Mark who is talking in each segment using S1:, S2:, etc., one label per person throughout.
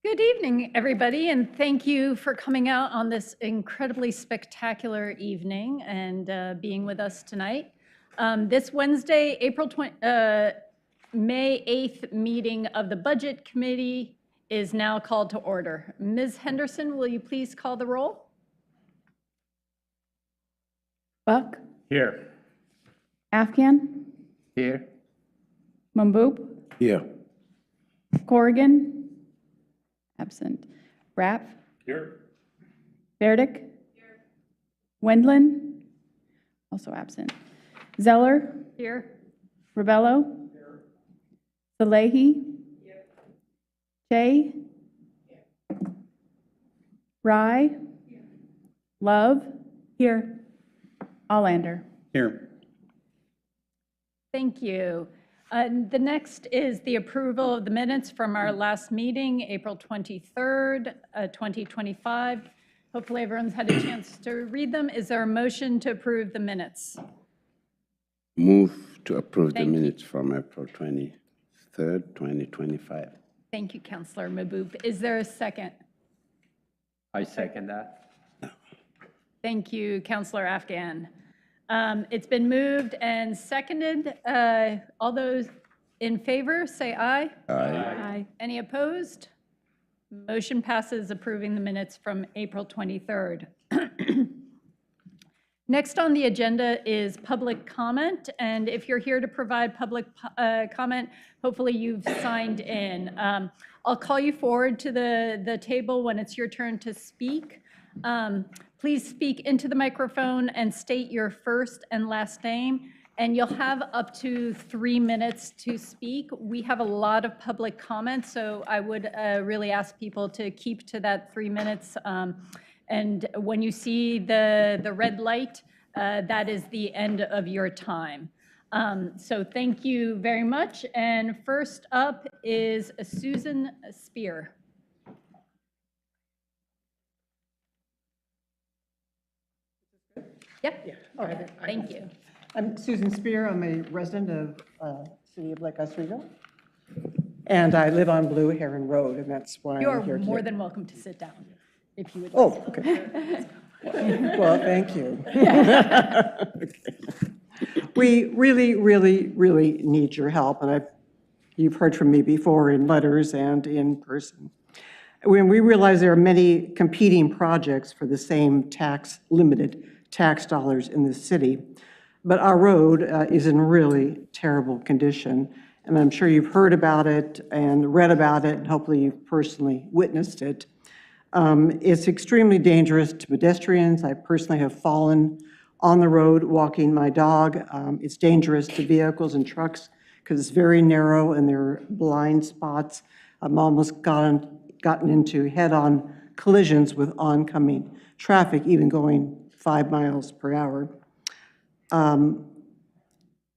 S1: Good evening, everybody, and thank you for coming out on this incredibly spectacular evening and being with us tonight. This Wednesday, May 8th meeting of the Budget Committee is now called to order. Ms. Henderson, will you please call the roll?
S2: Buck,
S3: Here.
S2: Afghan,
S3: Here.
S2: Mamboop,
S3: Here.
S2: Corrigan, absent. Rapp,
S3: Here.
S2: Verdick, Wendland, also absent. Zeller,
S1: Here.
S2: Rebello, Salehi, Shea, Rye, Love, here. Allander.
S3: Here.
S1: Thank you. The next is the approval of the minutes from our last meeting, April 23rd, 2025. Hopefully everyone's had a chance to read them. Is there a motion to approve the minutes?
S4: Move to approve the
S1: Thank you.
S4: minutes from April 23rd, 2025.
S1: Thank you, Councilor Mahboub. Is there a second?
S3: I second that.
S1: Thank you, Councilor Afghan. It's been moved and seconded. All those in favor, say aye.
S4: Aye.
S1: Any opposed? Motion passes approving the minutes from April 23rd. Next on the agenda is public comment, and if you're here to provide public comment, hopefully you've signed in. I'll call you forward to the table when it's your turn to speak. Please speak into the microphone and state your first and last name, and you'll have up to 3 minutes to speak. We have a lot of public comments, so I would really ask people to keep to that 3 minutes. And when you see the red light, that is the end of your time. So thank you very much. And first up is Susan Spear. Yep.
S5: All right.
S1: Thank you.
S5: I'm Susan Spear. I'm a resident of City of Lake Oswego. And I live on Blue Heron Road, and that's why
S1: You're
S5: I'm here today.
S1: more than welcome to sit down, if you would.
S5: Oh, okay. Well, thank you. We really need your help, and you've heard from me before in letters and in person. When we realize there are many competing projects for the same limited tax dollars in the city, but our road is in really terrible condition, and I'm sure you've heard about it and read about it, and hopefully you've personally witnessed it. It's extremely dangerous to pedestrians. I personally have fallen on the road walking my dog. It's dangerous to vehicles and trucks because it's very narrow and there are blind spots. I've almost gotten into head-on collisions with oncoming traffic, even going 5 miles per hour.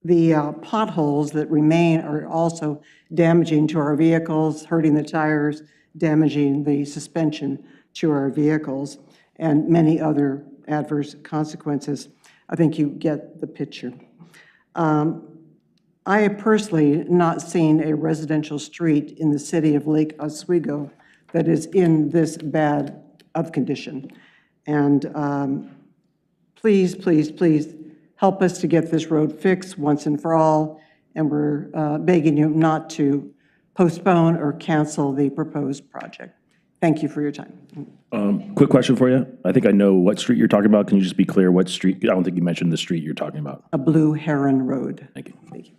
S5: The potholes that remain are also damaging to our vehicles, hurting the tires, damaging the suspension to our vehicles, and many other adverse consequences. I think you get the picture. I have personally not seen a residential street in the city of Lake Oswego that is in this bad of condition. And please help us to get this road fixed once and for all, and we're begging you not to postpone or cancel the proposed project. Thank you for your time.
S6: Quick question for you. I think I know what street you're talking about. Can you just be clear what street? I don't think you mentioned the street you're talking about.
S5: A Blue Heron Road.
S6: Thank you.
S5: Thank you.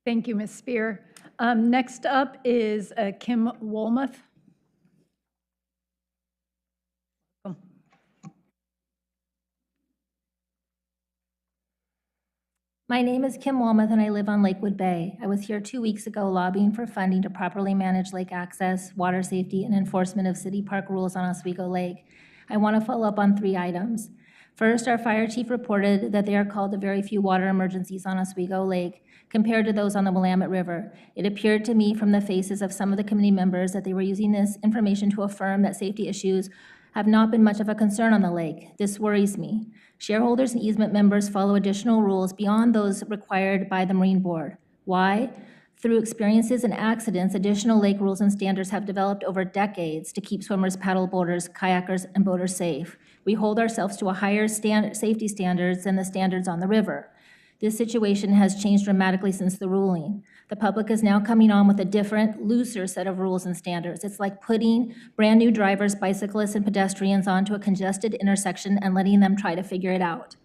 S1: Thank you, Ms. Spear. Next up is Kim Wolmuth.
S7: My name is Kim Wolmuth and I live on Lakewood Bay. I was here 2 weeks ago lobbying for funding to properly manage lake access, water safety, and enforcement of city park rules on Oswego Lake. I want to follow up on 3 items. First, our fire chief reported that there are called to very few water emergencies on Oswego Lake compared to those on the Willamette River. It appeared to me from the faces of some of the committee members that they were using this information to affirm that safety issues have not been much of a concern on the lake. This worries me. Shareholders and easement members follow additional rules beyond those required by the Marine Board. Why? Through experiences and accidents, additional lake rules and standards have developed over decades to keep swimmers, paddleboarders, kayakers, and boaters safe. We hold ourselves to a higher safety standards than the standards on the river. This situation has changed dramatically since the ruling. The public is now coming on with a different, looser set of rules and standards. It's like putting brand-new drivers, bicyclists, and pedestrians onto a congested intersection and letting them try to figure it out.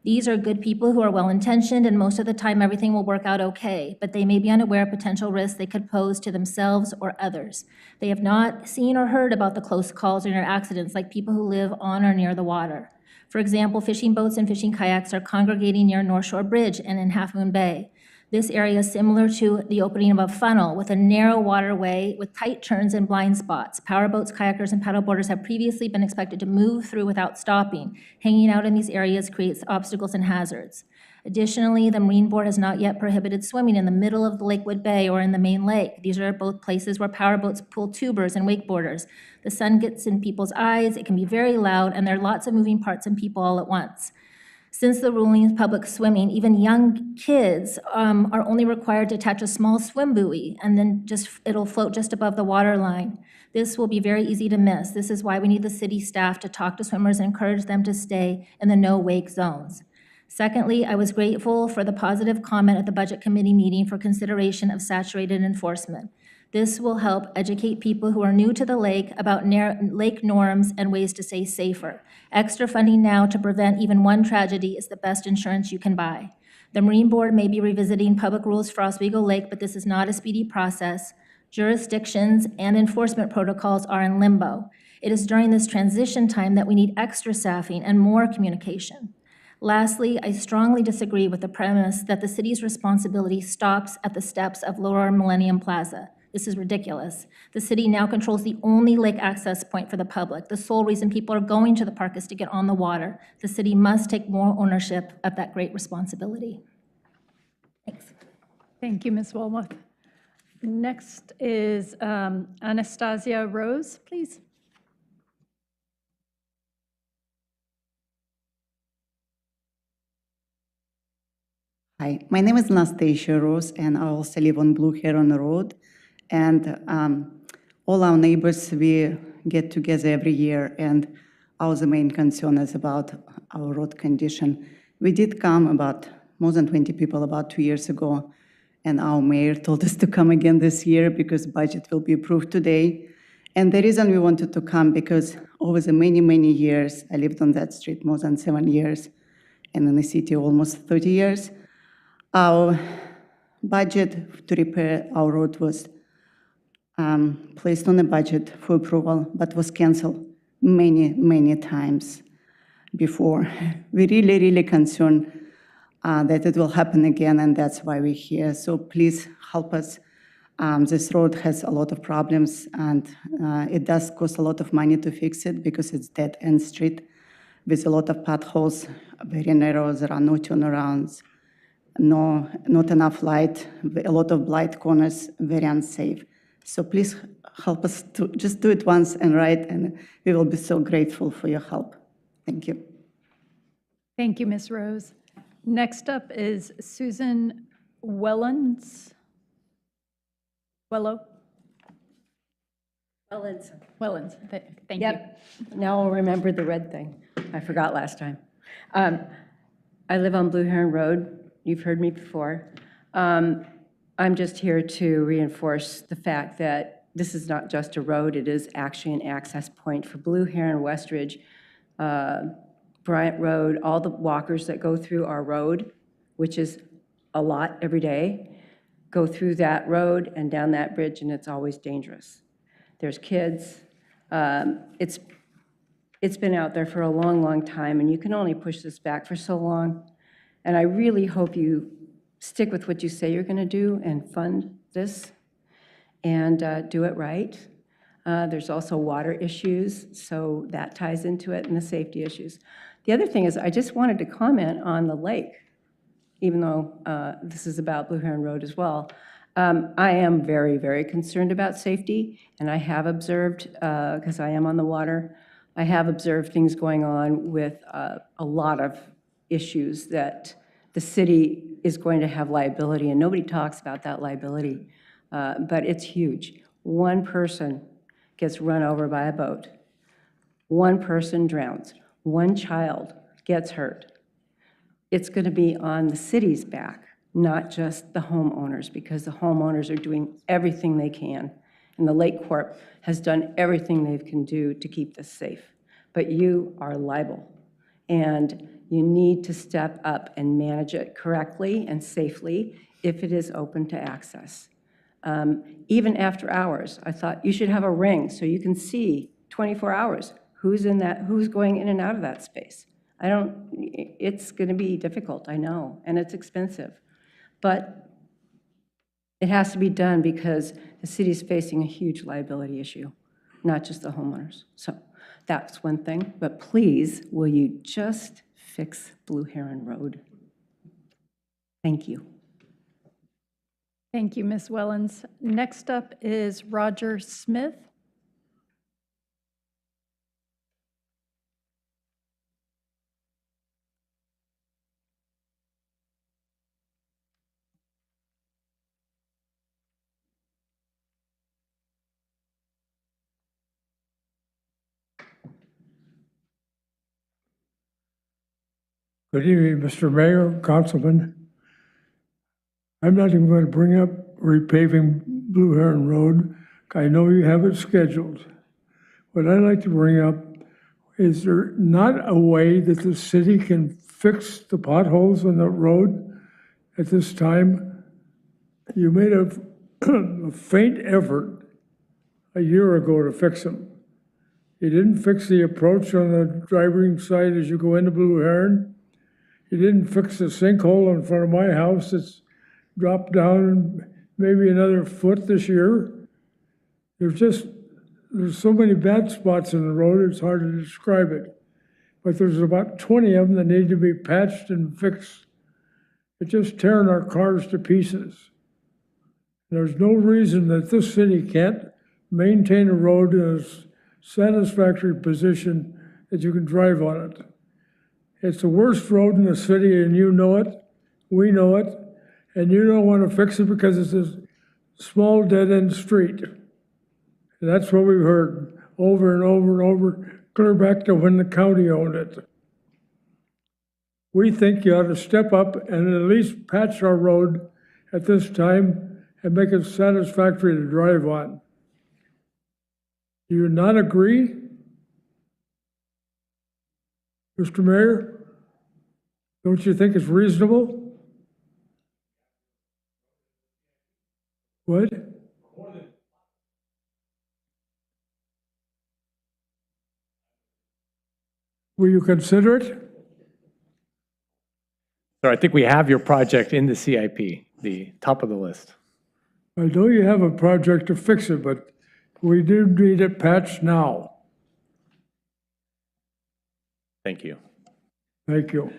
S7: These are good people who are well-intentioned, and most of the time everything will work out okay, but they may be unaware of potential risks they could pose to themselves or others. They have not seen or heard about the close calls or near accidents like people who live on or near the water. For example, fishing boats and fishing kayaks are congregating near North Shore Bridge and in Half Moon Bay. This area is similar to the opening of a funnel with a narrow waterway with tight turns and blind spots. Powerboats, kayakers, and paddleboarders have previously been expected to move through without stopping. Hanging out in these areas creates obstacles and hazards. Additionally, the Marine Board has not yet prohibited swimming in the middle of the Lakewood Bay or in the main lake. These are both places where powerboats pull tubers and wakeboarders. The sun gets in people's eyes, it can be very loud, and there are lots of moving parts and people all at once. Since the ruling of public swimming, even young kids are only required to attach a small swim buoy, and then it'll float just above the water line. This will be very easy to miss. This is why we need the city staff to talk to swimmers and encourage them to stay in the no-wake zones. Secondly, I was grateful for the positive comment at the Budget Committee meeting for consideration of saturated enforcement. This will help educate people who are new to the lake about lake norms and ways to stay safer. Extra funding now to prevent even one tragedy is the best insurance you can buy. The Marine Board may be revisiting public rules for Oswego Lake, but this is not a speedy process. Jurisdictions and enforcement protocols are in limbo. It is during this transition time that we need extra staffing and more communication. Lastly, I strongly disagree with the premise that the city's responsibility stops at the steps of Lower Millennium Plaza. This is ridiculous. The city now controls the only lake access point for the public. The sole reason people are going to the park is to get on the water. The city must take more ownership of that great responsibility. Thanks.
S1: Thank you, Ms. Walmuth. Next is Anastasia Rose, please.
S8: Hi, my name is Anastasia Rose, and I also live on Blue Heron Road. And all our neighbors, we get together every year, and our main concern is about our road condition. We did come about more than 20 people about 2 years ago, and our mayor told us to come again this year because budget will be approved today. And the reason we wanted to come, because over the many, many years, I lived on that street more than 7 years, and in the city almost 30 years, our budget to repair our road was placed on a budget for approval, but was canceled many, many times before. We're really, really concerned that it will happen again, and that's why we're here. So please help us. This road has a lot of problems, and it does cost a lot of money to fix it because it's dead-end street with a lot of potholes, very narrow, there are no turnarounds, not enough light, a lot of blind corners, very unsafe. So please help us to just do it once and right, and we will be so grateful for your help. Thank you.
S1: Thank you, Ms. Rose. Next up is Susan Wellens. Wellens, thank you.
S9: Yep, now I'll remember the red thing. I forgot last time. I live on Blue Heron Road. You've heard me before. I'm just here to reinforce the fact that this is not just a road, it is actually an access point for Blue Heron, Westridge, Bryant Road, all the walkers that go through our road, which is a lot every day, go through that road and down that bridge, and it's always dangerous. There's kids. It's been out there for a long, long time, and you can only push this back for so long. And I really hope you stick with what you say you're going to do and fund this and do it right. There's also water issues, so that ties into it, and the safety issues. The other thing is I just wanted to comment on the lake, even though this is about Blue Heron Road as well. I am very, very concerned about safety, and I have observed, because I am on the water, I have observed things going on with a lot of issues that the city is going to have liability, and nobody talks about that liability, but it's huge. One person gets run over by a boat. One person drowns. One child gets hurt. It's going to be on the city's back, not just the homeowners, because the homeowners are doing everything they can. And the Lake Corp has done everything they can do to keep this safe. But you are liable. And you need to step up and manage it correctly and safely if it is open to access. Even after hours, I thought you should have a ring so you can see 24 hours who's in that, who's going in and out of that space. It's going to be difficult, I know, and it's expensive. But it has to be done because the city's facing a huge liability issue, not just the homeowners. So that's one thing. But please, will you just fix Blue Heron Road? Thank you.
S1: Thank you, Ms. Wellens. Next up is Roger Smith.
S10: Good evening, Mr. Mayor, Councilman. I'm not even going to bring up repaving Blue Heron Road. I know you have it scheduled. What I'd like to bring up, is there not a way that the city can fix the potholes on the road at this time? You made a faint effort a year ago to fix them. You didn't fix the approach on the driving side as you go into Blue Heron. You didn't fix the sinkhole in front of my house that's dropped down maybe another foot this year. There's so many bad spots in the road, it's hard to describe it. But there's about 20 of them that need to be patched and fixed. It's just tearing our cars to pieces. There's no reason that this city can't maintain a road in a satisfactory position that you can drive on it. It's the worst road in the city, and you know it, we know it, and you don't want to fix it because it's a small dead-end street. And that's what we've heard over and over and over, clear back to when the county owned it. We think you ought to step up and at least patch our road at this time and make it satisfactory to drive on. Do you not agree? Mr. Mayor, don't you think it's reasonable? What? Will you consider it?
S3: So I think we have your project in the CIP, the top of the list.
S10: I know you have a project to fix it, but we do need it patched now.
S3: Thank you.
S10: Thank you.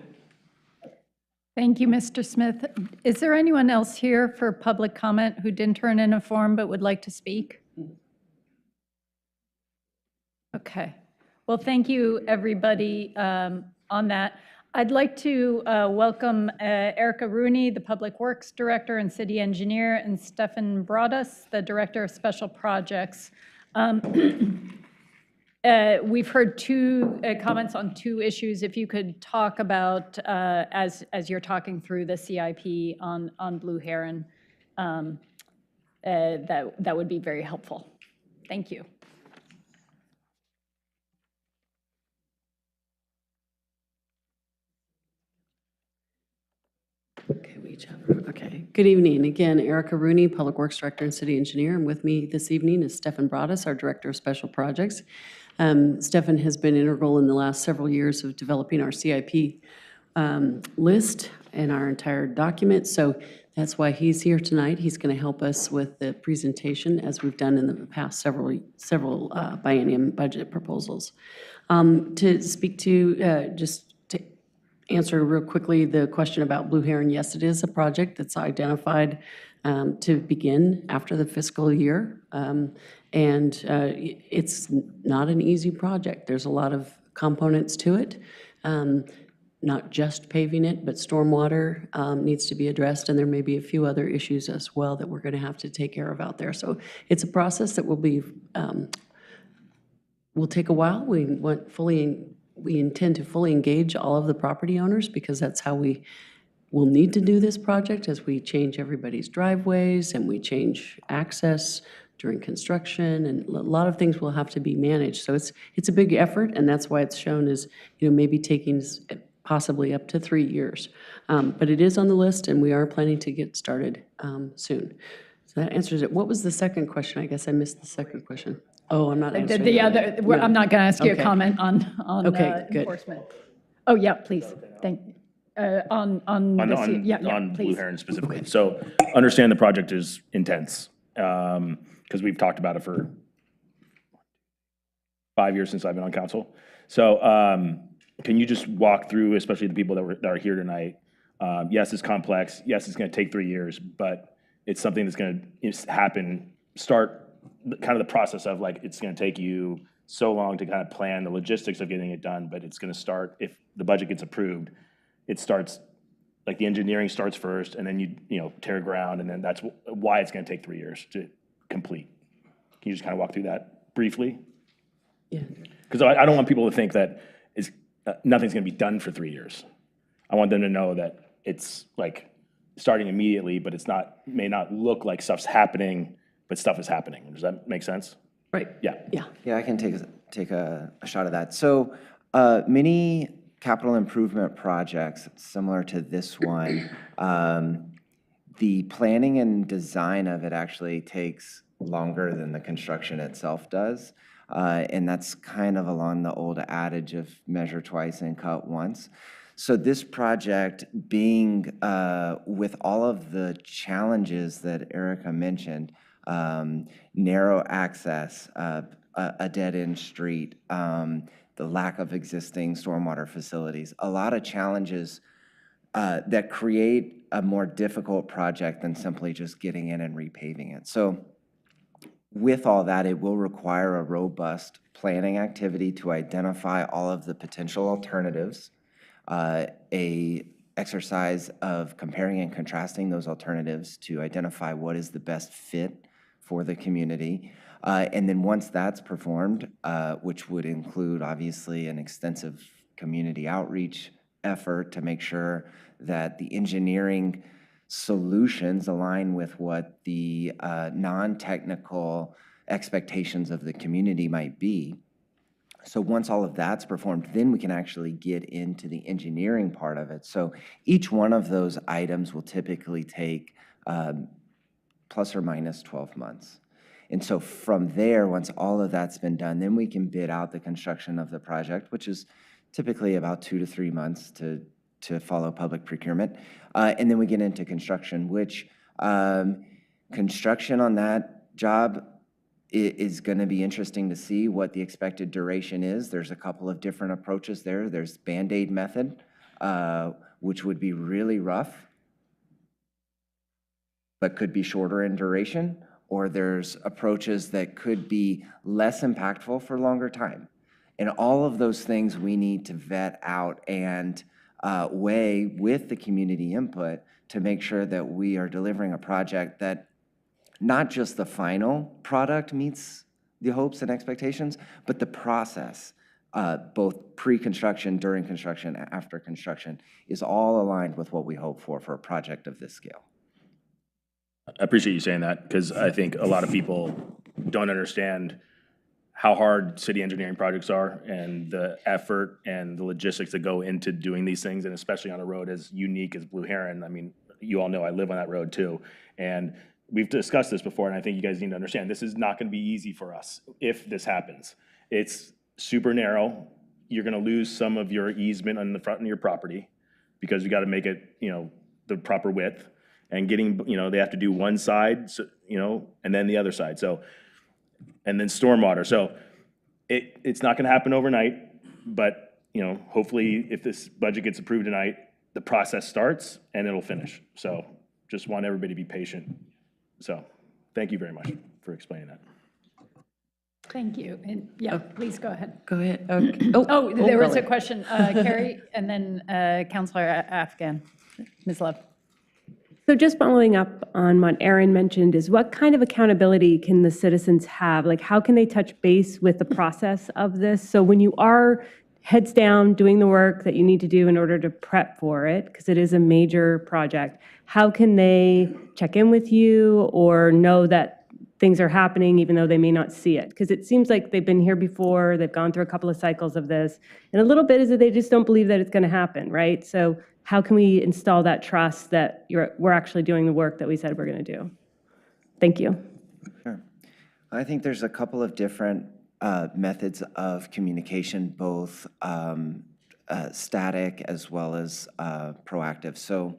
S1: Thank you, Mr. Smith. Is there anyone else here for public comment who didn't turn in a form but would like to speak? Okay. Well, thank you, everybody, on that. I'd like to welcome Erica Rooney, the Public Works Director and City Engineer, and Stefan Broaddus, the Director of Special Projects. We've heard two comments on two issues. If you could talk about, as you're talking through the CIP on Blue Heron, that would be very helpful. Thank you.
S11: Okay. Good evening. Again, Erica Rooney, Public Works Director and City Engineer. And with me this evening is Stefan Broaddus, our Director of Special Projects. Stefan has been integral in the last several years of developing our CIP list and our entire document. So that's why he's here tonight. He's going to help us with the presentation as we've done in the past several biennium budget proposals. To speak to just answer real quickly the question about Blue Heron. Yes, it is a project that's identified to begin after the fiscal year. It's not an easy project. There's a lot of components to it. not just paving it, but stormwater needs to be addressed, and there may be a few other issues as well that we're going to have to take care of out there. So it's a process that will take a while. We intend to fully engage all of the property owners, because that's how we will need to do this project, as we change everybody's driveways and we change access during construction, and a lot of things will have to be managed. So it's a big effort, and that's why it's shown as, maybe taking possibly up to 3 years. But it is on the list, and we are planning to get started soon. So that answers it. What was the second question? I guess I missed the second question. Oh, I'm not answering.
S1: The other, I'm not going to ask you a
S11: Okay.
S1: comment on
S11: Okay, good.
S1: enforcement. Oh, yeah, please, thank, on the, yeah,
S6: On Blue
S1: please.
S6: Heron specifically. So understand the project is intense, because we've talked about it for 5 years since I've been on council. So can you just walk through, especially the people that are here tonight? Yes, it's complex. Yes, it's going to take 3 years, but it's something that's going to happen, start kind of the process of, like, it's going to take you so long to kind of plan the logistics of getting it done, but it's going to start, if the budget gets approved, it starts, like, the engineering starts first, and then you tear ground, and then that's why it's going to take 3 years to complete. Can you just kind of walk through that briefly?
S11: Yeah.
S6: Because I don't want people to think that nothing's going to be done for 3 years. I want them to know that it's, like, starting immediately, but may not look like stuff's happening, but stuff is happening. Does that make sense?
S11: Right.
S6: Yeah.
S11: Yeah.
S12: Yeah, I can take a shot at that. So many capital improvement projects similar to this one, the planning and design of it actually takes longer than the construction itself does. And that's kind of along the old adage of measure twice and cut once. So this project being, with all of the challenges that Erica mentioned, narrow access, a dead-end street, the lack of existing stormwater facilities, a lot of challenges that create a more difficult project than simply just getting in and repaving it. So with all that, it will require a robust planning activity to identify all of the potential alternatives, a exercise of comparing and contrasting those alternatives to identify what is the best fit for the community. And then once that's performed, which would include obviously an extensive community outreach effort to make sure that the engineering solutions align with what the non-technical expectations of the community might be. So once all of that's performed, then we can actually get into the engineering part of it. So each one of those items will typically take plus or minus 12 months. And so from there, once all of that's been done, then we can bid out the construction of the project, which is typically about 2 to 3 months to follow public procurement. And then we get into construction, which construction on that job is going to be interesting to see what the expected duration is. There's a couple of different approaches there. There's Band-Aid method, which would be really rough, but could be shorter in duration, or there's approaches that could be less impactful for longer time. And all of those things we need to vet out and weigh with the community input to make sure that we are delivering a project that not just the final product meets the hopes and expectations, but the process, both pre-construction, during construction, after construction, is all aligned with what we hope for a project of this scale.
S6: I appreciate you saying that, because I think a lot of people don't understand how hard city engineering projects are and the effort and the logistics that go into doing these things, and especially on a road as unique as Blue Heron. I mean, you all know I live on that road too. And we've discussed this before, and I think you guys need to understand, this is not going to be easy for us if this happens. It's super narrow. You're going to lose some of your easement on the front of your property because you got to make it, the proper width. And getting, they have to do one side, so, and then the other side. So, and then stormwater. So it's not going to happen overnight, but, hopefully if this budget gets approved tonight, the process starts and it'll finish. So just want everybody to be patient. So thank you very much for explaining that.
S1: Thank you. And yeah, please go ahead.
S11: Go ahead. Okay.
S1: Oh, there was a
S11: Bella.
S1: question, Carrie, and then Counselor Afghan. Ms. Love.
S13: So just following up on what Aaron mentioned is what kind of accountability can the citizens have? Like how can they touch base with the process of this? So when you are heads down doing the work that you need to do in order to prep for it, because it is a major project, how can they check in with you or know that things are happening even though they may not see it? Because it seems like they've been here before, they've gone through a couple of cycles of this, and a little bit is that they just don't believe that it's going to happen, right? So how can we install that trust that we're actually doing the work that we said we're going to do? Thank you.
S12: Sure. I think there's a couple of different methods of communication, both static as well as proactive. So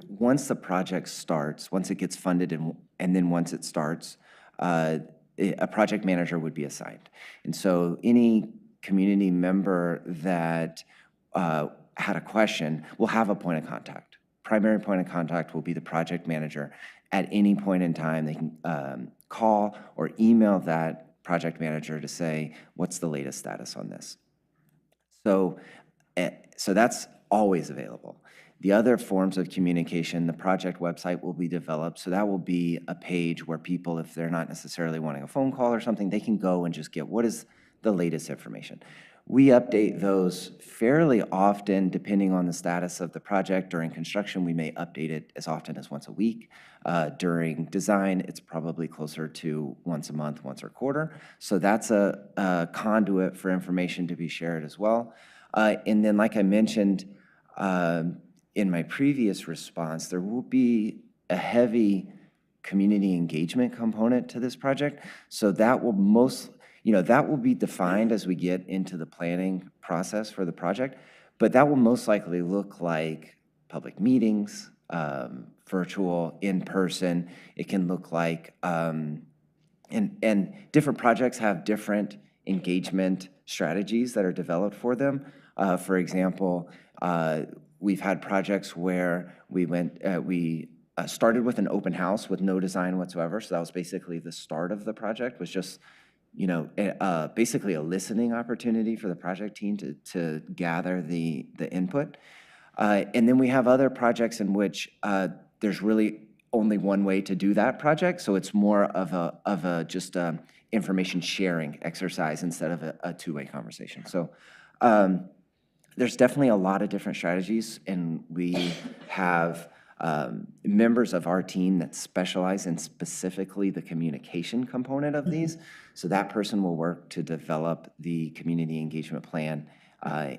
S12: once the project starts, once it gets funded and then once it starts, a project manager would be assigned. And so any community member that had a question will have a point of contact. Primary point of contact will be the project manager. At any point in time, they can call or email that project manager to say, what's the latest status on this? So that's always available. The other forms of communication, the project website will be developed, so that will be a page where people, if they're not necessarily wanting a phone call or something, they can go and just get what is the latest information. We update those fairly often depending on the status of the project. During construction, we may update it as often as once a week. During design, it's probably closer to once a month, once a quarter. So that's a conduit for information to be shared as well. And then, like I mentioned in my previous response, there will be a heavy community engagement component to this project. So that will that will be defined as we get into the planning process for the project, but that will most likely look like public meetings, virtual, in person. It can look like, and different projects have different engagement strategies that are developed for them. For example, we've had projects where we started with an open house with no design whatsoever. So that was basically the start of the project, was just basically a listening opportunity for the project team to gather the input. And then we have other projects in which there's really only one way to do that project. So it's more of a just information sharing exercise instead of a two-way conversation. So there's definitely a lot of different strategies, and we have members of our team that specialize in specifically the communication component of these. So that person will work to develop the community engagement plan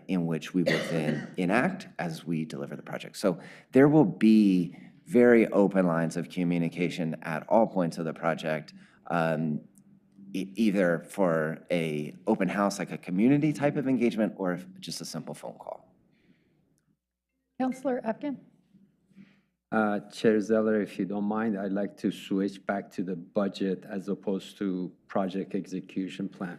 S12: in which we will then enact as we deliver the project. So there will be very open lines of communication at all points of the project, either for a open house, like a community type of engagement, or just a simple phone call.
S1: Counselor Afghan?
S14: Chair Zeller, if you don't mind, I'd like to switch back to the budget as opposed to project execution plan.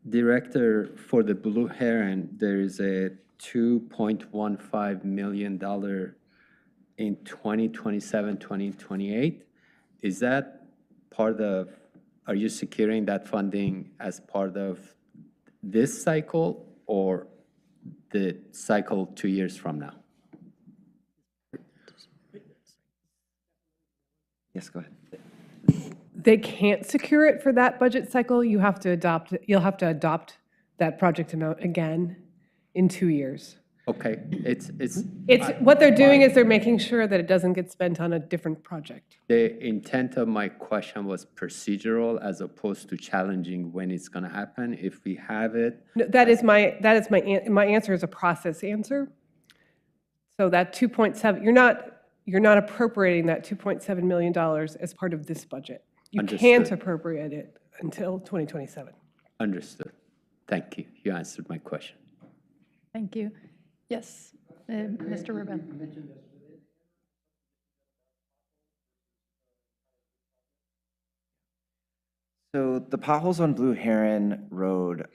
S14: Director, for the Blue Heron, there is a $2.15 million in 2027, 2028. Is that part of, are you securing that funding as part of this cycle or the cycle 2 years from now?
S12: Yes, go ahead.
S15: They can't secure it for that budget cycle. You'll have to adopt that project amount again in 2 years.
S14: Okay, it's
S15: What they're doing is they're making sure that it doesn't get spent on a different project.
S14: the intent of my question was procedural as opposed to challenging when it's going to happen. If we have it,
S15: No, my answer is a process answer. So that 2.7, you're not appropriating that $2.7 million as part of this budget. You can't
S14: Understood.
S15: appropriate it until 2027.
S14: understood. Thank you. You answered my question.
S1: Thank you. Yes, Mr. Rubin.
S12: So the potholes on Blue Heron Road,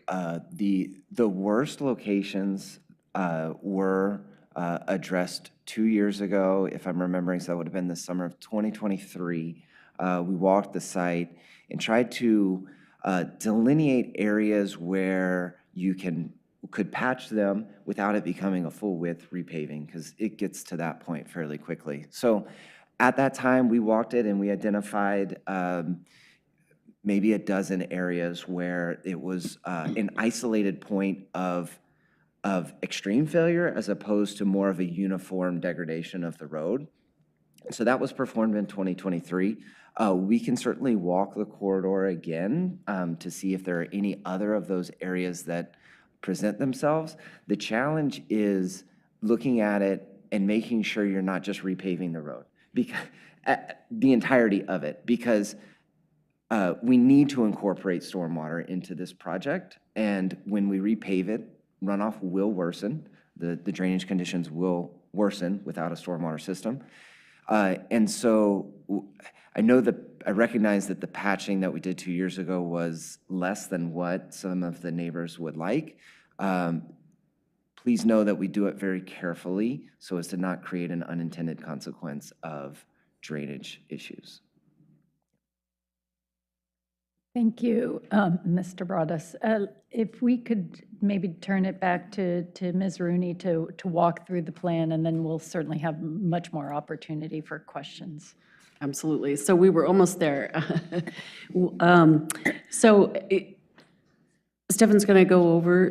S12: the worst locations were addressed 2 years ago, if I'm remembering, so that would have been the summer of 2023. We walked the site and tried to delineate areas where you could patch them without it becoming a full width repaving, because it gets to that point fairly quickly. So at that time, we walked it and we identified maybe a dozen areas where it was an isolated point of extreme failure as opposed to more of a uniform degradation of the road. So that was performed in 2023. We can certainly walk the corridor again to see if there are any other of those areas that present themselves. The challenge is looking at it and making sure you're not just repaving the road, because the entirety of it, because we need to incorporate stormwater into this project. And when we repave it, runoff will worsen. The drainage conditions will worsen without a stormwater system. And so I recognize that the patching that we did 2 years ago was less than what some of the neighbors would like. Please know that we do it very carefully so as to not create an unintended consequence of drainage issues.
S1: Thank you, Mr. Broadus. If we could maybe turn it back to Ms. Rooney to walk through the plan, and then we'll certainly have much more opportunity for questions.
S11: Absolutely. So we were almost there. Stefan's going to go over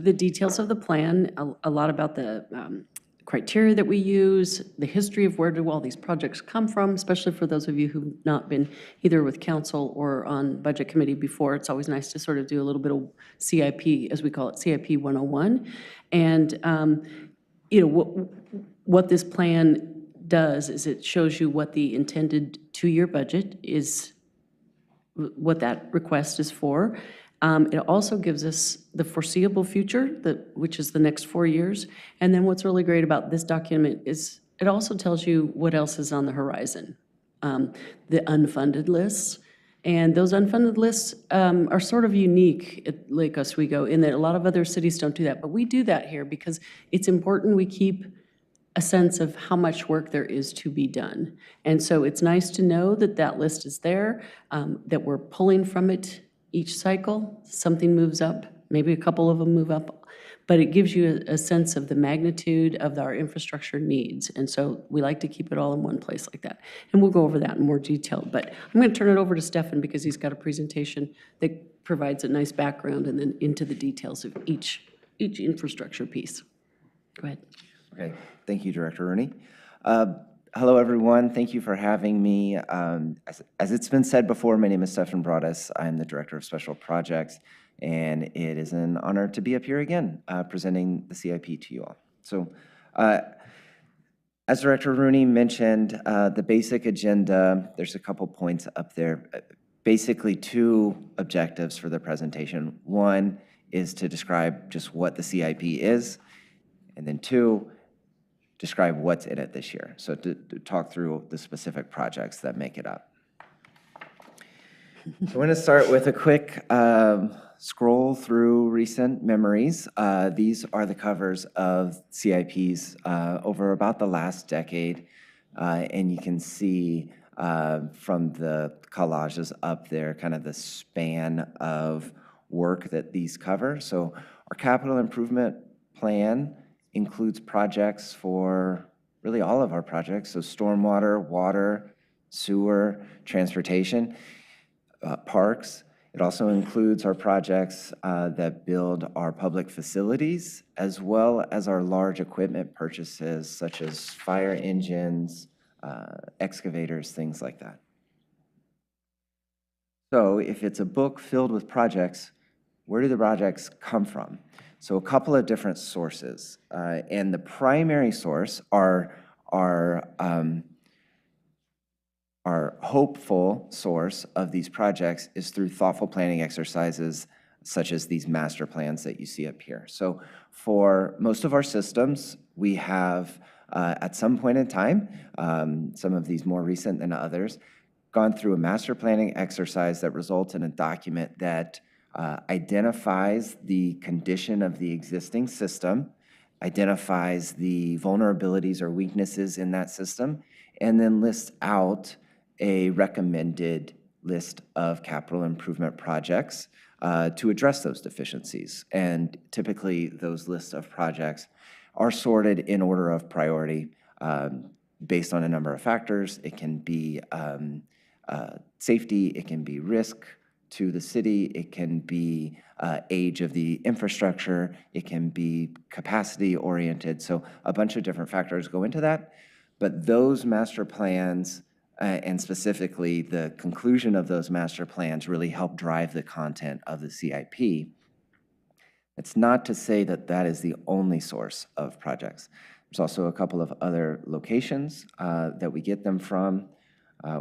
S11: the details of the plan, a lot about the criteria that we use, the history of where do all these projects come from, especially for those of you who've not been either with council or on budget committee before. It's always nice to sort of do a little bit of CIP, as we call it, CIP 101. And, what this plan does is it shows you what the intended 2-year budget is, what that request is for. It also gives us the foreseeable future, which is the next 4 years. And then what's really great about this document is it also tells you what else is on the horizon, the unfunded lists. And those unfunded lists are sort of unique at Lake Oswego in that a lot of other cities don't do that. But we do that here because it's important we keep a sense of how much work there is to be done. And so it's nice to know that that list is there, that we're pulling from it each cycle. Something moves up, maybe a couple of them move up, but it gives you a sense of the magnitude of our infrastructure needs. And so we like to keep it all in one place like that. And we'll go over that in more detail. But I'm going to turn it over to Stefan because he's got a presentation that provides a nice background and then into the details of each infrastructure piece. Go ahead.
S12: Okay, thank you, Director Rooney. Hello, everyone. Thank you for having me. As it's been said before, my name is Stefan Broadus. I'm the Director of Special Projects, and it is an honor to be up here again, presenting the CIP to you all. So, as Director Rooney mentioned, the basic agenda, there's a couple points up there. Basically, 2 objectives for the presentation. One is to describe just what the CIP is, and then 2, describe what's in it this year. So to talk through the specific projects that make it up. So I'm going to start with a quick scroll through recent memories. These are the covers of CIPs over about the last decade. And you can see from the collages up there kind of the span of work that these cover. So our capital improvement plan includes projects for really all of our projects, so stormwater, water, sewer, transportation, parks. It also includes our projects that build our public facilities, as well as our large equipment purchases, such as fire engines, excavators, things like that. So if it's a book filled with projects, where do the projects come from? So a couple of different sources, and the primary source, our hopeful source of these projects is through thoughtful planning exercises such as these master plans that you see up here. So for most of our systems, we have, at some point in time, some of these more recent than others, gone through a master planning exercise that results in a document that identifies the condition of the existing system, identifies the vulnerabilities or weaknesses in that system, and then lists out a recommended list of capital improvement projects to address those deficiencies. And typically, those lists of projects are sorted in order of priority based on a number of factors. It can be safety, it can be risk to the city, it can be age of the infrastructure, it can be capacity oriented. So a bunch of different factors go into that. But those master plans, and specifically the conclusion of those master plans, really help drive the content of the CIP. It's not to say that that is the only source of projects. There's also a couple of other locations that we get them from.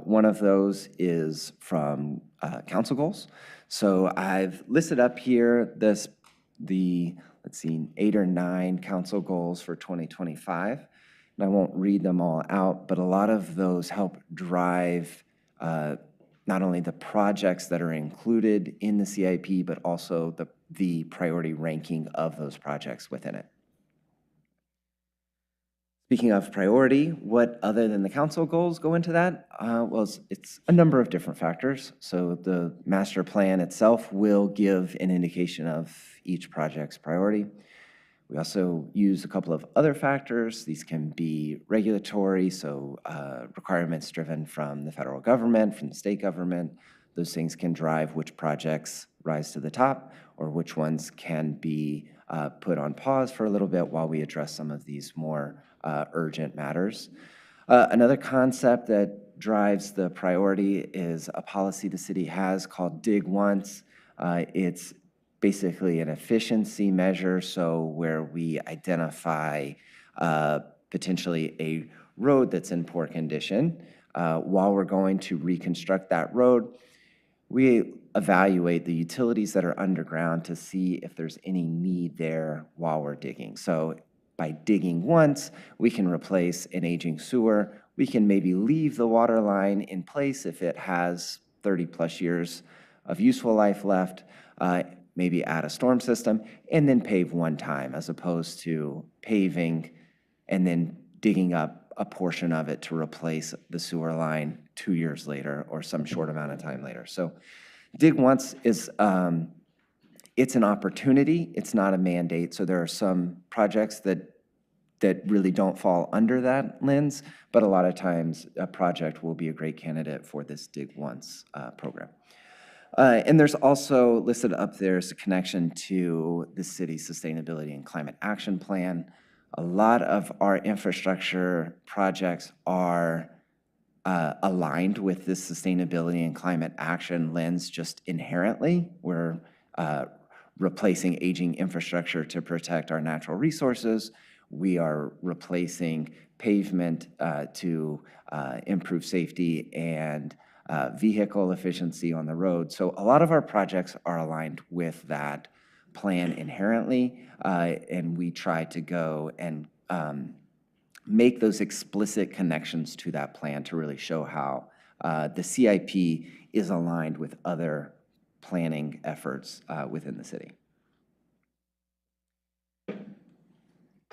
S12: One of those is from council goals. So I've listed up here let's see, 8 or 9 council goals for 2025. And I won't read them all out, but a lot of those help drive not only the projects that are included in the CIP, but also the priority ranking of those projects within it. Speaking of priority, what other than the council goals go into that? Well, it's a number of different factors. So the master plan itself will give an indication of each project's priority. We also use a couple of other factors. These can be regulatory, so requirements driven from the federal government, from the state government. Those things can drive which projects rise to the top or which ones can be put on pause for a little bit while we address some of these more urgent matters. Another concept that drives the priority is a policy the city has called Dig Once. It's basically an efficiency measure, so where we identify potentially a road that's in poor condition. While we're going to reconstruct that road, we evaluate the utilities that are underground to see if there's any need there while we're digging. So by digging once, we can replace an aging sewer. We can maybe leave the water line in place if it has 30+ years of useful life left, maybe add a storm system, and then pave one time, as opposed to paving and then digging up a portion of it to replace the sewer line 2 years later or some short amount of time later. So dig once is it's an opportunity, it's not a mandate. So there are some projects that really don't fall under that lens, but a lot of times a project will be a great candidate for this Dig Once program. And there's also listed up there's a connection to the city's sustainability and climate action plan. A lot of our infrastructure projects are aligned with this sustainability and climate action lens just inherently. We're replacing aging infrastructure to protect our natural resources. We are replacing pavement to improve safety and vehicle efficiency on the road. So a lot of our projects are aligned with that plan inherently, and we try to go and make those explicit connections to that plan to really show how the CIP is aligned with other planning efforts within the city.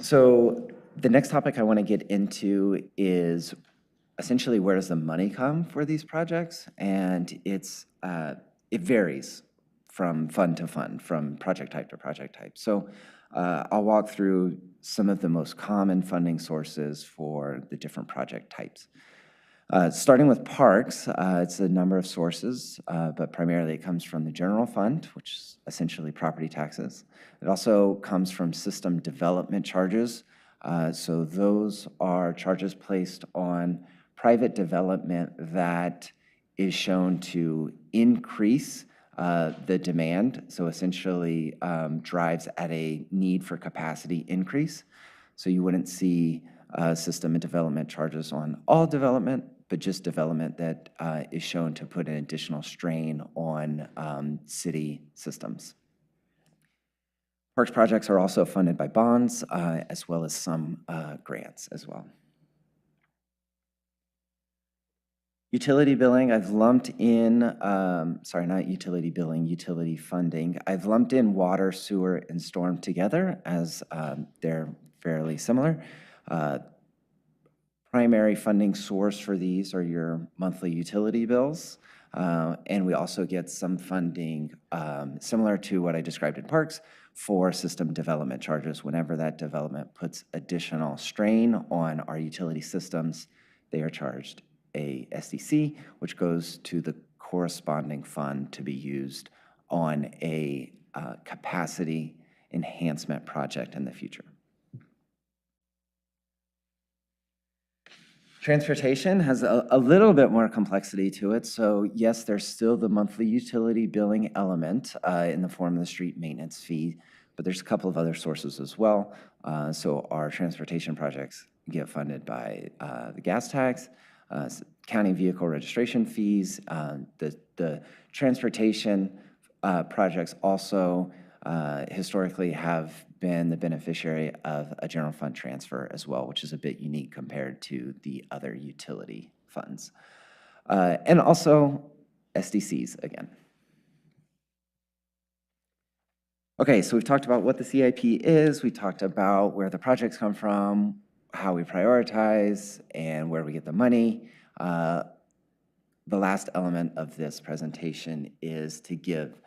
S12: So the next topic I want to get into is essentially where does the money come for these projects? And it varies from fund to fund, from project type to project type. So I'll walk through some of the most common funding sources for the different project types. Starting with parks, it's a number of sources, but primarily it comes from the general fund, which is essentially property taxes. It also comes from system development charges. So those are charges placed on private development that is shown to increase the demand, so essentially drives at a need for capacity increase. So you wouldn't see system and development charges on all development, but just development that is shown to put an additional strain on city systems. Parks projects are also funded by bonds, as well as some grants as well. Utility billing, I've lumped in, sorry, not utility billing, utility funding. I've lumped in water, sewer, and storm together as they're fairly similar. Primary funding source for these are your monthly utility bills. And we also get some funding similar to what I described in parks for system development charges. Whenever that development puts additional strain on our utility systems, they are charged a SDC, which goes to the corresponding fund to be used on a capacity enhancement project in the future. Transportation has a little bit more complexity to it. So yes, there's still the monthly utility billing element in the form of the street maintenance fee, but there's a couple of other sources as well. So our transportation projects get funded by the gas tax, county vehicle registration fees. The transportation projects also historically have been the beneficiary of a general fund transfer as well, which is a bit unique compared to the other utility funds. And also SDCs again. Okay, so we've talked about what the CIP is, we talked about where the projects come from, how we prioritize, and where we get the money. The last element of this presentation is to give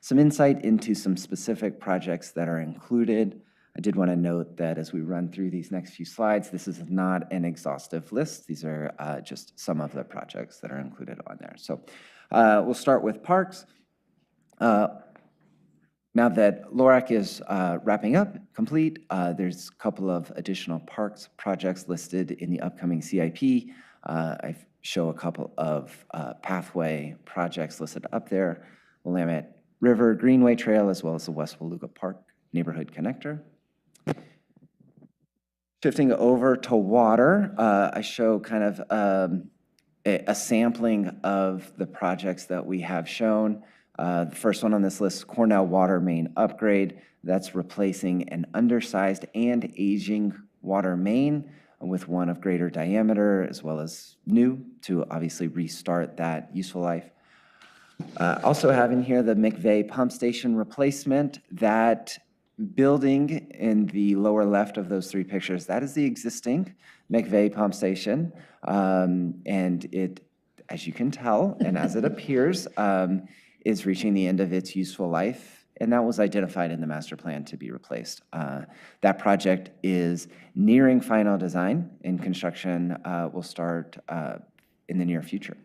S12: some insight into some specific projects that are included. I did want to note that as we run through these next few slides, this is not an exhaustive list. These are just some of the projects that are included on there. So we'll start with parks. Now that LORAC is wrapping up, complete, there's a couple of additional parks projects listed in the upcoming CIP. I show a couple of pathway projects listed up there. Willamette River Greenway Trail, as well as the West Beluga Park Neighborhood Connector. Shifting over to water, I show kind of a sampling of the projects that we have shown. The first one on this list, Cornell Water Main Upgrade. That's replacing an undersized and aging water main with one of greater diameter, as well as new to obviously restart that useful life. Also have in here the McVeigh Pump Station replacement. That building in the lower left of those three pictures, that is the existing McVeigh Pump Station. And it, as you can tell, and as it appears, is reaching the end of its useful life. And that was identified in the master plan to be replaced. That project is nearing final design, and construction will start in the near future.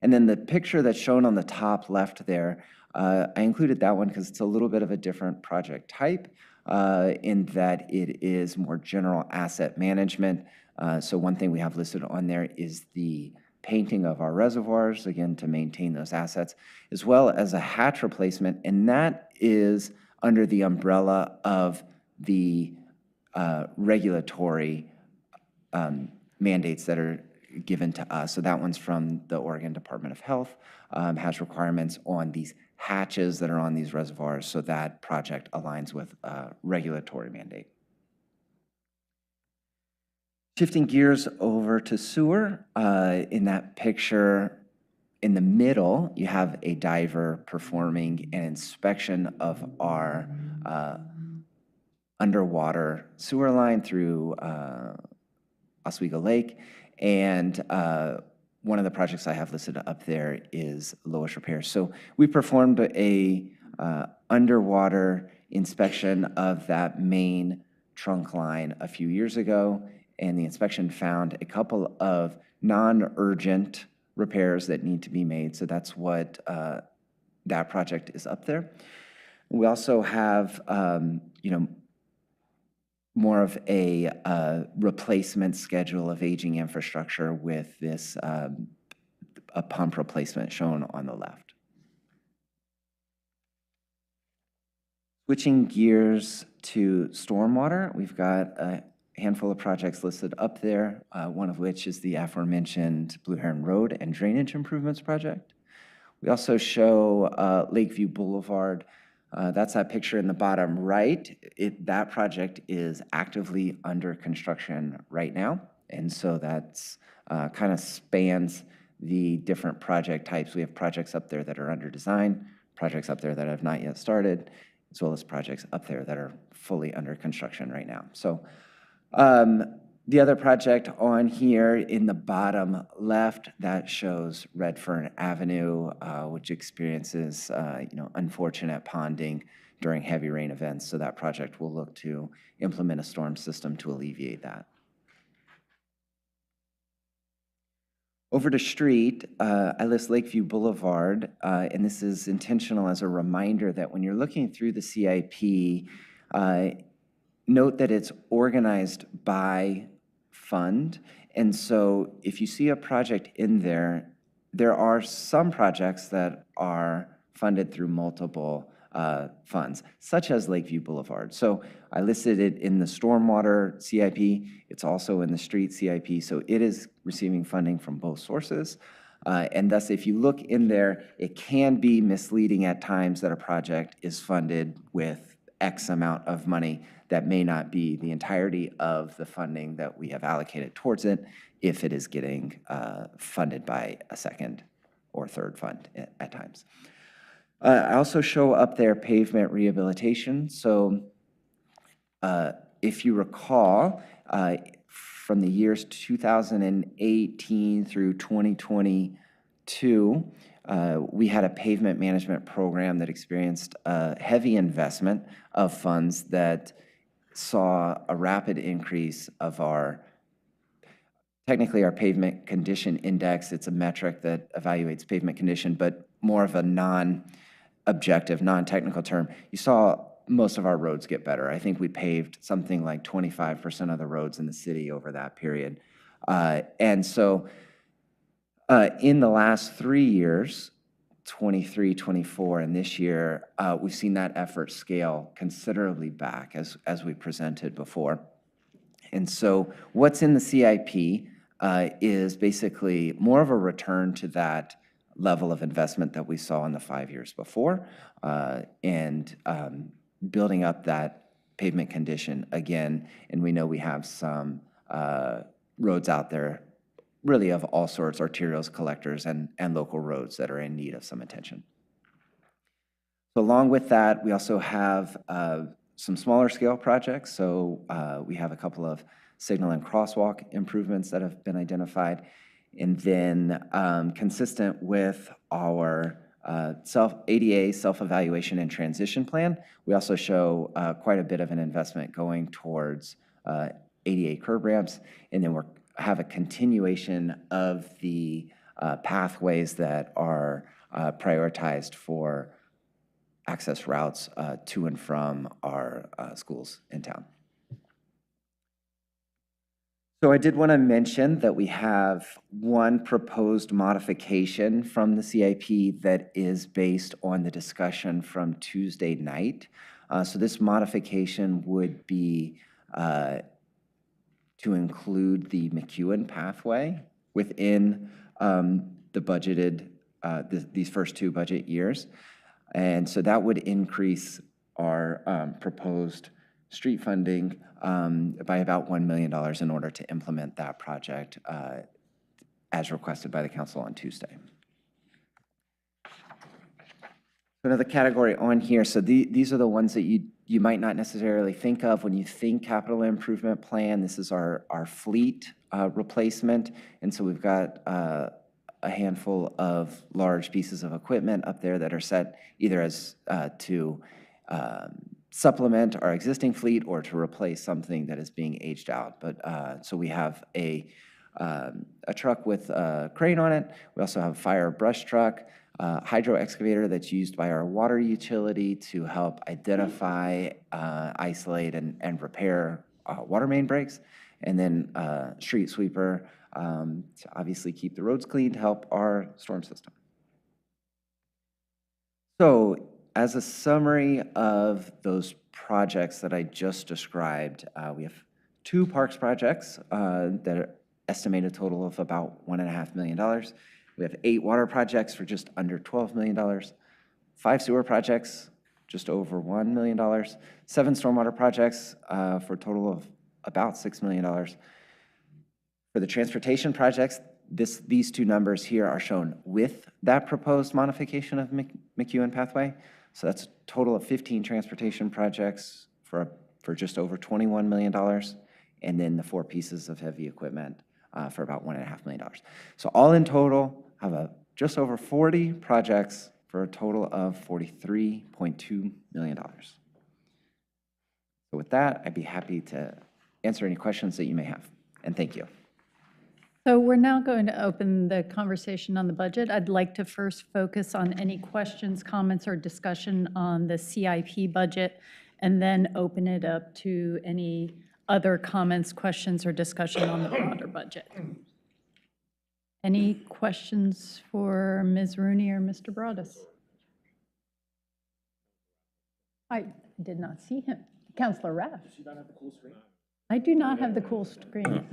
S12: And then the picture that's shown on the top left there, I included that one because it's a little bit of a different project type in that it is more general asset management. So one thing we have listed on there is the painting of our reservoirs, again, to maintain those assets, as well as a hatch replacement, and that is under the umbrella of the regulatory mandates that are given to us. So that one's from the Oregon Department of Health, has requirements on these hatches that are on these reservoirs, so that project aligns with a regulatory mandate. Shifting gears over to sewer, in that picture in the middle, you have a diver performing an inspection of our underwater sewer line through Oswego Lake. And one of the projects I have listed up there is Lois Repair. So we performed a underwater inspection of that main trunk line a few years ago, and the inspection found a couple of non-urgent repairs that need to be made. So that's what that project is up there. We also have, more of a replacement schedule of aging infrastructure with this a pump replacement shown on the left. Switching gears to stormwater, we've got a handful of projects listed up there, one of which is the aforementioned Blue Heron Road and Drainage Improvements Project. We also show Lakeview Boulevard. That's that picture in the bottom right. That project is actively under construction right now, and so that's kind of spans the different project types. We have projects up there that are under design, projects up there that have not yet started, as well as projects up there that are fully under construction right now. So The other project on here in the bottom left, that shows Redfern Avenue, which experiences, unfortunate ponding during heavy rain events. So that project will look to implement a storm system to alleviate that. Over to street, I list Lakeview Boulevard, and this is intentional as a reminder that when you're looking through the CIP, note that it's organized by fund. And so if you see a project in there, there are some projects that are funded through multiple funds, such as Lakeview Boulevard. So I listed it in the stormwater CIP. It's also in the street CIP. So it is receiving funding from both sources. And thus, if you look in there, it can be misleading at times that a project is funded with X amount of money. That may not be the entirety of the funding that we have allocated towards it if it is getting funded by a second or third fund at times. I also show up there pavement rehabilitation. So if you recall, from the years 2018 through 2022, we had a pavement management program that experienced a heavy investment of funds that saw a rapid increase of technically our pavement condition index. It's a metric that evaluates pavement condition, but more of a non-objective, non-technical term. You saw most of our roads get better. I think we paved something like 25% of the roads in the city over that period. And so in the last 3 years, 23, 24, and this year, we've seen that effort scale considerably back as we presented before. And so what's in the CIP is basically more of a return to that level of investment that we saw in the 5 years before, and building up that pavement condition again. And we know we have some roads out there really of all sorts, arterials, collectors, and local roads that are in need of some attention. So along with that, we also have some smaller scale projects. So we have a couple of signal and crosswalk improvements that have been identified. And then consistent with our ADA self-evaluation and transition plan, we also show quite a bit of an investment going towards ADA curb ramps. And then we have a continuation of the pathways that are prioritized for access routes to and from our schools in town. So I did want to mention that we have one proposed modification from the CIP that is based on the discussion from Tuesday night. So this modification would be to include the McEwen pathway within the budgeted, these first 2 budget years. And so that would increase our proposed street funding by about $1 million in order to implement that project as requested by the council on Tuesday. Another category on here, so these are the ones that you might not necessarily think of when you think capital improvement plan. This is our fleet replacement, and so we've got a handful of large pieces of equipment up there that are set either as to supplement our existing fleet or to replace something that is being aged out. But so we have a truck with a crane on it. We also have a fire brush truck, hydro excavator that's used by our water utility to help identify, isolate, and repair water main breaks, and then street sweeper to obviously keep the roads clean to help our storm system. So as a summary of those projects that I just described, we have 2 parks projects that are estimated total of about $1.5 million. We have 8 water projects for just under $12 million, 5 sewer projects, just over $1 million, 7 stormwater projects for a total of about $6 million. For the transportation projects, these 2 numbers here are shown with that proposed modification of McEwen pathway. So that's a total of 15 transportation projects for just over $21 million. and then the 4 pieces of heavy equipment for about $1.5 million. So all in total, I have just over 40 projects for a total of $43.2 million. So with that, I'd be happy to answer any questions that you may have, and thank you.
S1: So we're now going to open the conversation on the budget. I'd like to first focus on any questions, comments, or discussion on the CIP budget, and then open it up to any other comments, questions, or discussion on the broader budget. Any questions for Ms. Rooney or Mr. Broadus? I did not see him. Councilor Raff. Does she not have the cool screen? I do not have the cool screen.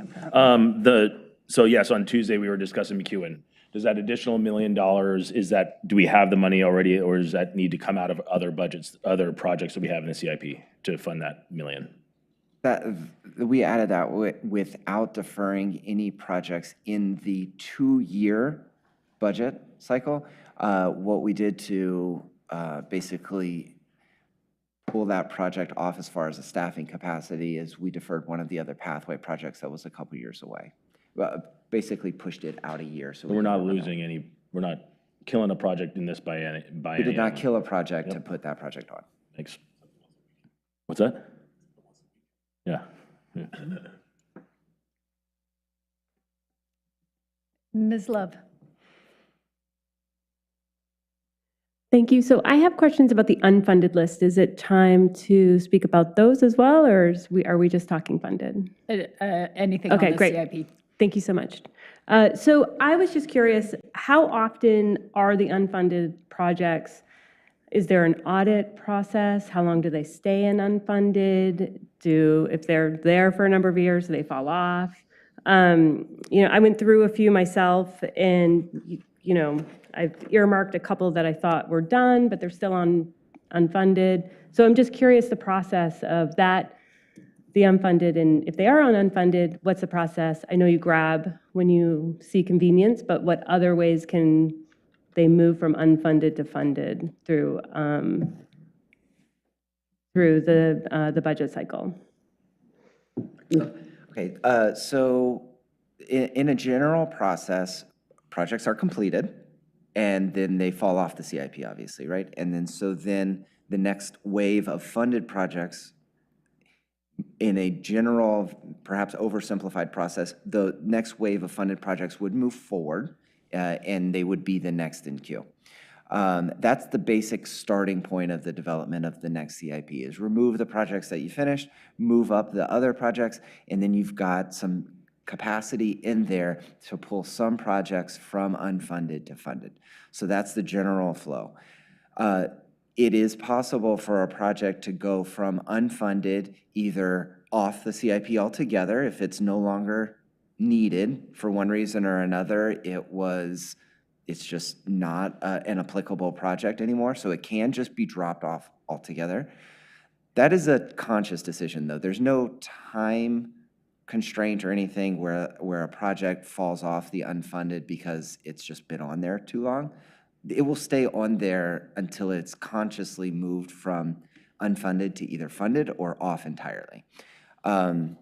S6: So yes, on Tuesday, we were discussing McEwen. Does that additional $1 million, do we have the money already, or does that need to come out of other budgets, other projects that we have in the CIP to fund that $1 million?
S12: We added that without deferring any projects in the 2-year budget cycle. What we did to basically pull that project off as far as the staffing capacity is we deferred one of the other pathway projects that was a couple years away. Basically pushed it out a year. So
S6: We're not losing any, we're not killing a project in this by any.
S12: We did not kill a project to put that project on.
S6: Thanks. What's that? Yeah.
S1: Ms. Love.
S13: Thank you. So I have questions about the unfunded list. Is it time to speak about those as well, or are we just talking funded?
S1: Anything on the
S13: great.
S1: CIP.
S13: Thank you so much. So I was just curious, how often are the unfunded projects? Is there an audit process? How long do they stay in unfunded? If they're there for a number of years, do they fall off? I went through a few myself, and I've earmarked a couple that I thought were done, but they're still unfunded. So I'm just curious the process of that. The unfunded, and if they are on unfunded, what's the process? I know you grab when you see convenience, but what other ways can they move from unfunded to funded through the budget cycle?
S12: Okay, so in a general process, projects are completed, and then they fall off the CIP, obviously, right? And then the next wave of funded projects, in a general, perhaps oversimplified process, the next wave of funded projects would move forward, and they would be the next in queue. That's the basic starting point of the development of the next CIP, is remove the projects that you finished, move up the other projects, and then you've got some capacity in there to pull some projects from unfunded to funded. So that's the general flow. It is possible for a project to go from unfunded either off the CIP altogether if it's no longer needed for one reason or another. It's just not an applicable project anymore, so it can just be dropped off altogether. That is a conscious decision, though. There's no time constraint or anything where a project falls off the unfunded because it's just been on there too long. It will stay on there until it's consciously moved from unfunded to either funded or off entirely. And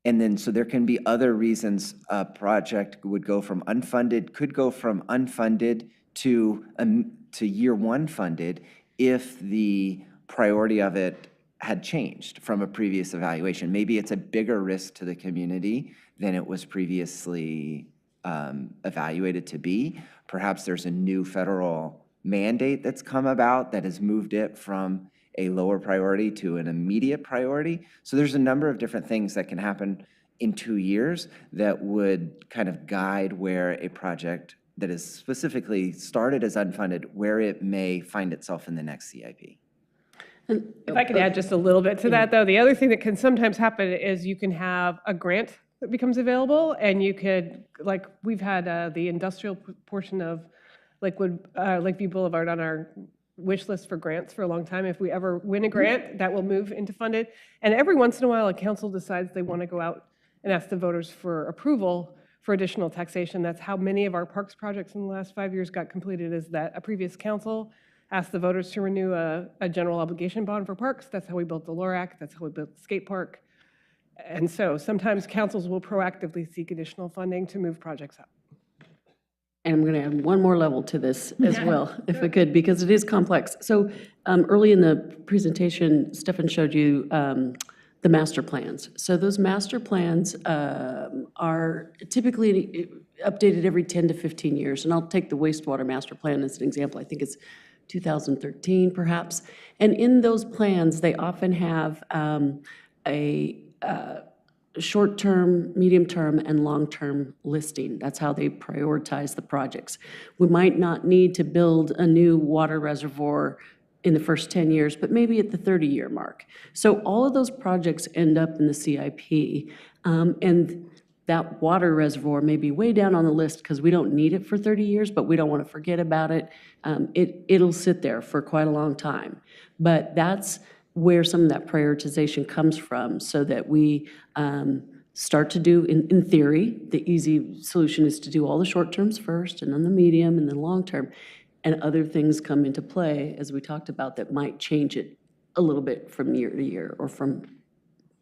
S12: then, so there can be other reasons a project would go from unfunded, could go from unfunded to year one funded if the priority of it had changed from a previous evaluation. Maybe it's a bigger risk to the community than it was previously evaluated to be. Perhaps there's a new federal mandate that's come about that has moved it from a lower priority to an immediate priority. So there's a number of different things that can happen in 2 years that would kind of guide where a project that is specifically started as unfunded, where it may find itself in the next CIP.
S15: If I can add just a little bit to that, though, the other thing that can sometimes happen is you can have a grant that becomes available, and you could, like, we've had the industrial portion of Lakeview Boulevard on our wish list for grants for a long time. If we ever win a grant, that will move into funded. And every once in a while, a council decides they want to go out and ask the voters for approval for additional taxation. That's how many of our parks projects in the last 5 years got completed, is that a previous council asked the voters to renew a general obligation bond for parks. That's how we built the LORAC. That's how we built the skate park. And so sometimes councils will proactively seek additional funding to move projects up.
S11: And I'm going to add one more level to this as well, if I could, because it is complex. So early in the presentation, Stefan showed you the master plans. So those master plans are typically updated every 10 to 15 years. And I'll take the wastewater master plan as an example. I think it's 2013, perhaps. And in those plans, they often have a short-term, medium-term, and long-term listing. That's how they prioritize the projects. We might not need to build a new water reservoir in the first 10 years, but maybe at the 30-year mark. So all of those projects end up in the CIP, and that water reservoir may be way down on the list because we don't need it for 30 years, but we don't want to forget about it. It'll sit there for quite a long time. But that's where some of that prioritization comes from, so that we start to do, in theory, the easy solution is to do all the short terms first, and then the medium, and then long term. And other things come into play, as we talked about, that might change it a little bit from year to year, or from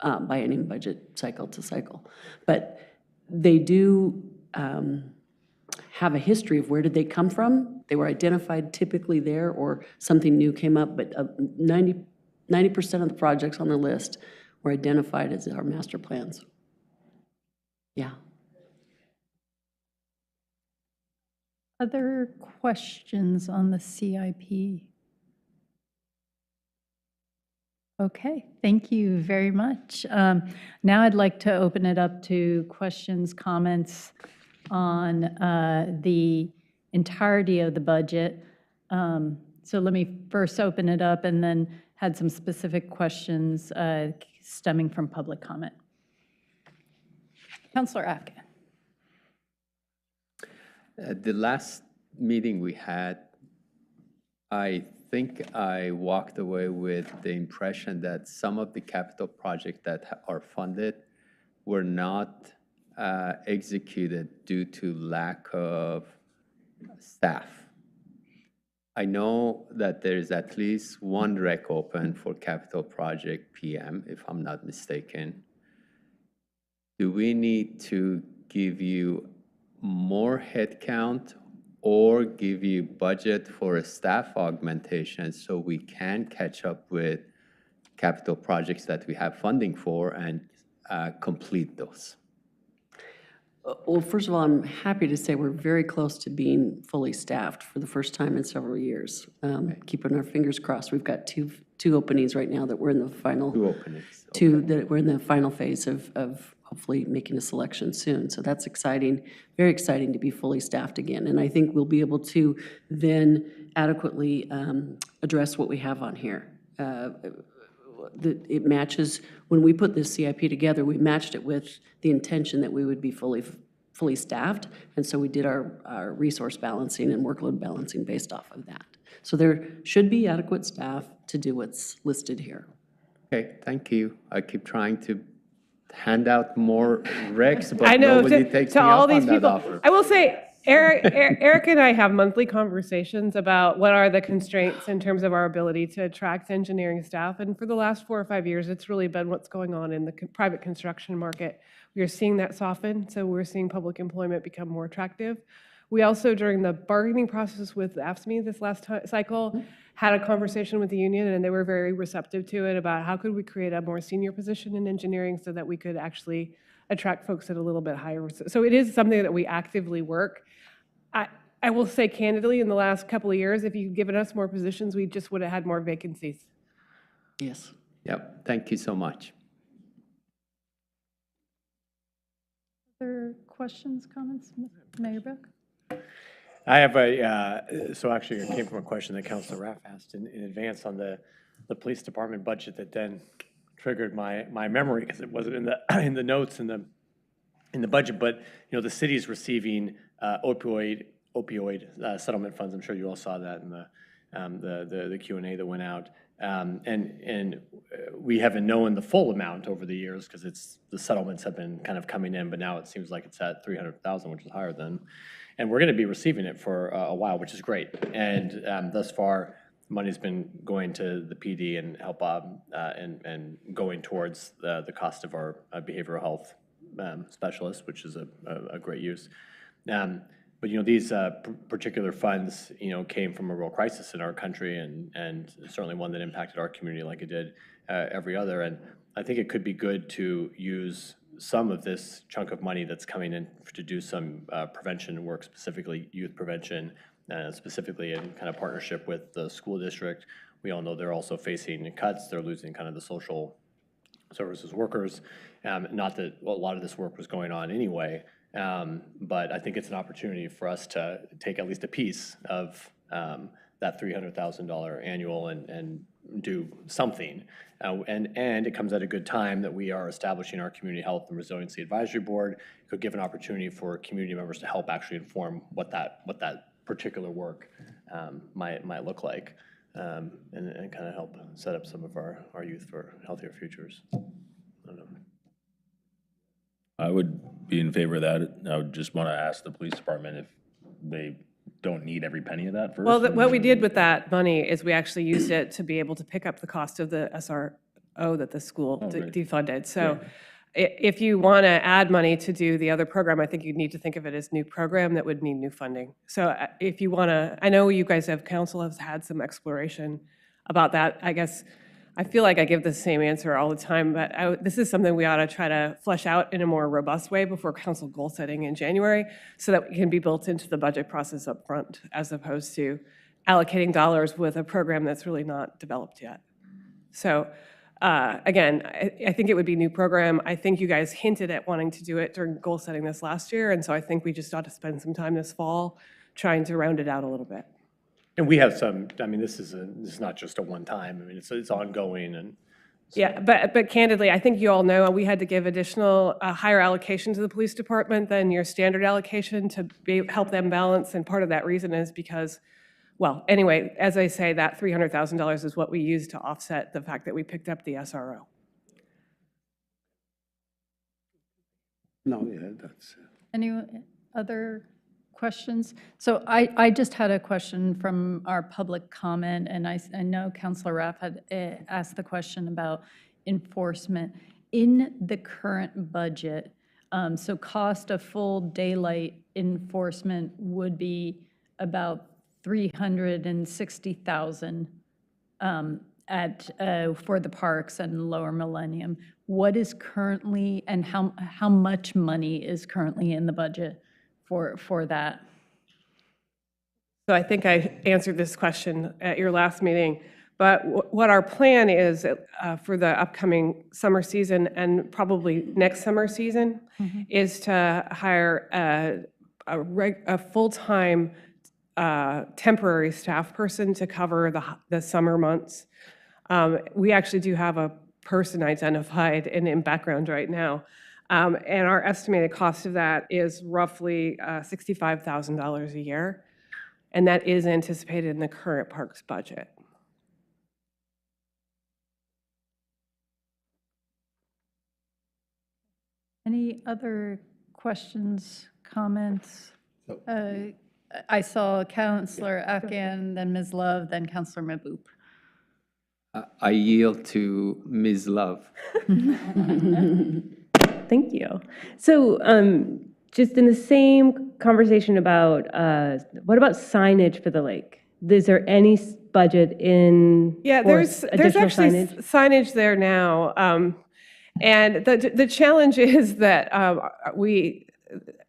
S11: biennium budget cycle to cycle. But they do have a history of where did they come from. They were identified typically there, or something new came up, but 90% of the projects on the list were identified as our master plans. Yeah.
S1: Other questions on the CIP? Okay, thank you very much. Now I'd like to open it up to questions, comments on the entirety of the budget. So let me first open it up, and then had some specific questions stemming from public comment. Councillor Atkin.
S14: At the last meeting we had, I think I walked away with the impression that some of the capital projects that are funded were not executed due to lack of staff. I know that there is at least one rec open for capital project PM, if I'm not mistaken. Do we need to give you more headcount or give you budget for a staff augmentation so we can catch up with capital projects that we have funding for and complete those?
S11: Well, first of all, I'm happy to say we're very close to being fully staffed for the first time in several years. Keeping our fingers crossed. We've got two openings right now that we're in the final.
S14: Two openings. Okay.
S11: Two that we're in the final phase of hopefully making a selection soon. So that's exciting, very exciting to be fully staffed again. And I think we'll be able to then adequately address what we have on here. It matches, when we put this CIP together, we matched it with the intention that we would be fully staffed. And so we did our resource balancing and workload balancing based off of that. So there should be adequate staff to do what's listed here.
S14: Okay, thank you. I keep trying to hand out more recs, but
S15: I know,
S14: nobody takes
S15: to
S14: me
S15: all
S14: up
S15: these
S14: on that
S15: people,
S14: offer.
S15: I will say, Eric and I have monthly conversations about what are the constraints in terms of our ability to attract engineering staff. And for the last 4 or 5 years, it's really been what's going on in the private construction market. We are seeing that soften, so we're seeing public employment become more attractive. We also, during the bargaining process with AFSCME this last cycle, had a conversation with the union, and they were very receptive to it about how could we create a more senior position in engineering so that we could actually attract folks at a little bit higher. So it is something that we actively work. I will say candidly, in the last couple of years, if you'd given us more positions, we just would have had more vacancies.
S11: Yes.
S14: Yep, thank you so much.
S1: Other questions, comments, Mayor Brook?
S3: I have so actually it came from a question that Councilor Raff asked in advance on the police department budget that then triggered my memory, because it wasn't in the notes in the budget. But the city is receiving opioid settlement funds. I'm sure you all saw that in the Q&A that went out. And we haven't known the full amount over the years because the settlements have been kind of coming in, but now it seems like it's at $300,000, which is higher than. And we're going to be receiving it for a while, which is great. And thus far, money's been going to the PD and help and going towards the cost of our behavioral health specialists, which is a great use. But these particular funds came from a real crisis in our country, and certainly one that impacted our community like it did every other. And I think it could be good to use some of this chunk of money that's coming in to do some prevention work, specifically youth prevention, specifically in kind of partnership with the school district. We all know they're also facing cuts. They're losing kind of the social services workers. Not that a lot of this work was going on anyway, but I think it's an opportunity for us to take at least a piece of that $300,000 annual and do something. And it comes at a good time that we are establishing our Community Health and Resiliency Advisory Board. It could give an opportunity for community members to help actually inform what that particular work might look like, and kind of help set up some of our youth for healthier futures. I don't know.
S6: I would be in favor of that. I would just want to ask the police department if they don't need every penny of that first.
S15: Well, what we did with that money is we actually used it to be able to pick up the cost of the SRO that the school defunded. So if you want to add money to do the other program, I think you need to think of it as new program that would need new funding. So if you want to, I know you guys council has had some exploration about that. I guess I feel like I give the same answer all the time, but this is something we ought to try to flesh out in a more robust way before council goal setting in January, so that it can be built into the budget process up front, as opposed to allocating dollars with a program that's really not developed yet. So again, I think it would be a new program. I think you guys hinted at wanting to do it during goal setting this last year, and so I think we just ought to spend some time this fall trying to round it out a little bit.
S3: And we have some, I mean, this is not just a one-time, I mean, it's ongoing. And so.
S15: Yeah, but candidly, I think you all know we had to give additional higher allocation to the police department than your standard allocation to help them balance, and part of that reason is because, well, anyway, as I say, that $300,000 is what we used to offset the fact that we picked up the SRO.
S4: No, yeah, that's.
S1: Any other questions? So I just had a question from our public comment, and I know Councilor Raff had asked the question about enforcement. In the current budget, so cost of full daylight enforcement would be about $360,000 for the parks and Lower Millennium. What is currently, and how much money is currently in the budget for that?
S15: So I think I answered this question at your last meeting, but what our plan is for the upcoming summer season and probably next summer season is to hire a full-time temporary staff person to cover the summer months. We actually do have a person identified and in background right now. And our estimated cost of that is roughly $65,000 a year. And that is anticipated in the current parks budget.
S1: Any other questions, comments? I saw Councilor Afghan, then Ms. Love, then Councilor Mahboub.
S14: I yield to Ms. Love.
S13: Thank you. So just in the same conversation about, what about signage for the lake? Is there any budget in
S15: Yeah, there's actually signage there now. And the challenge is that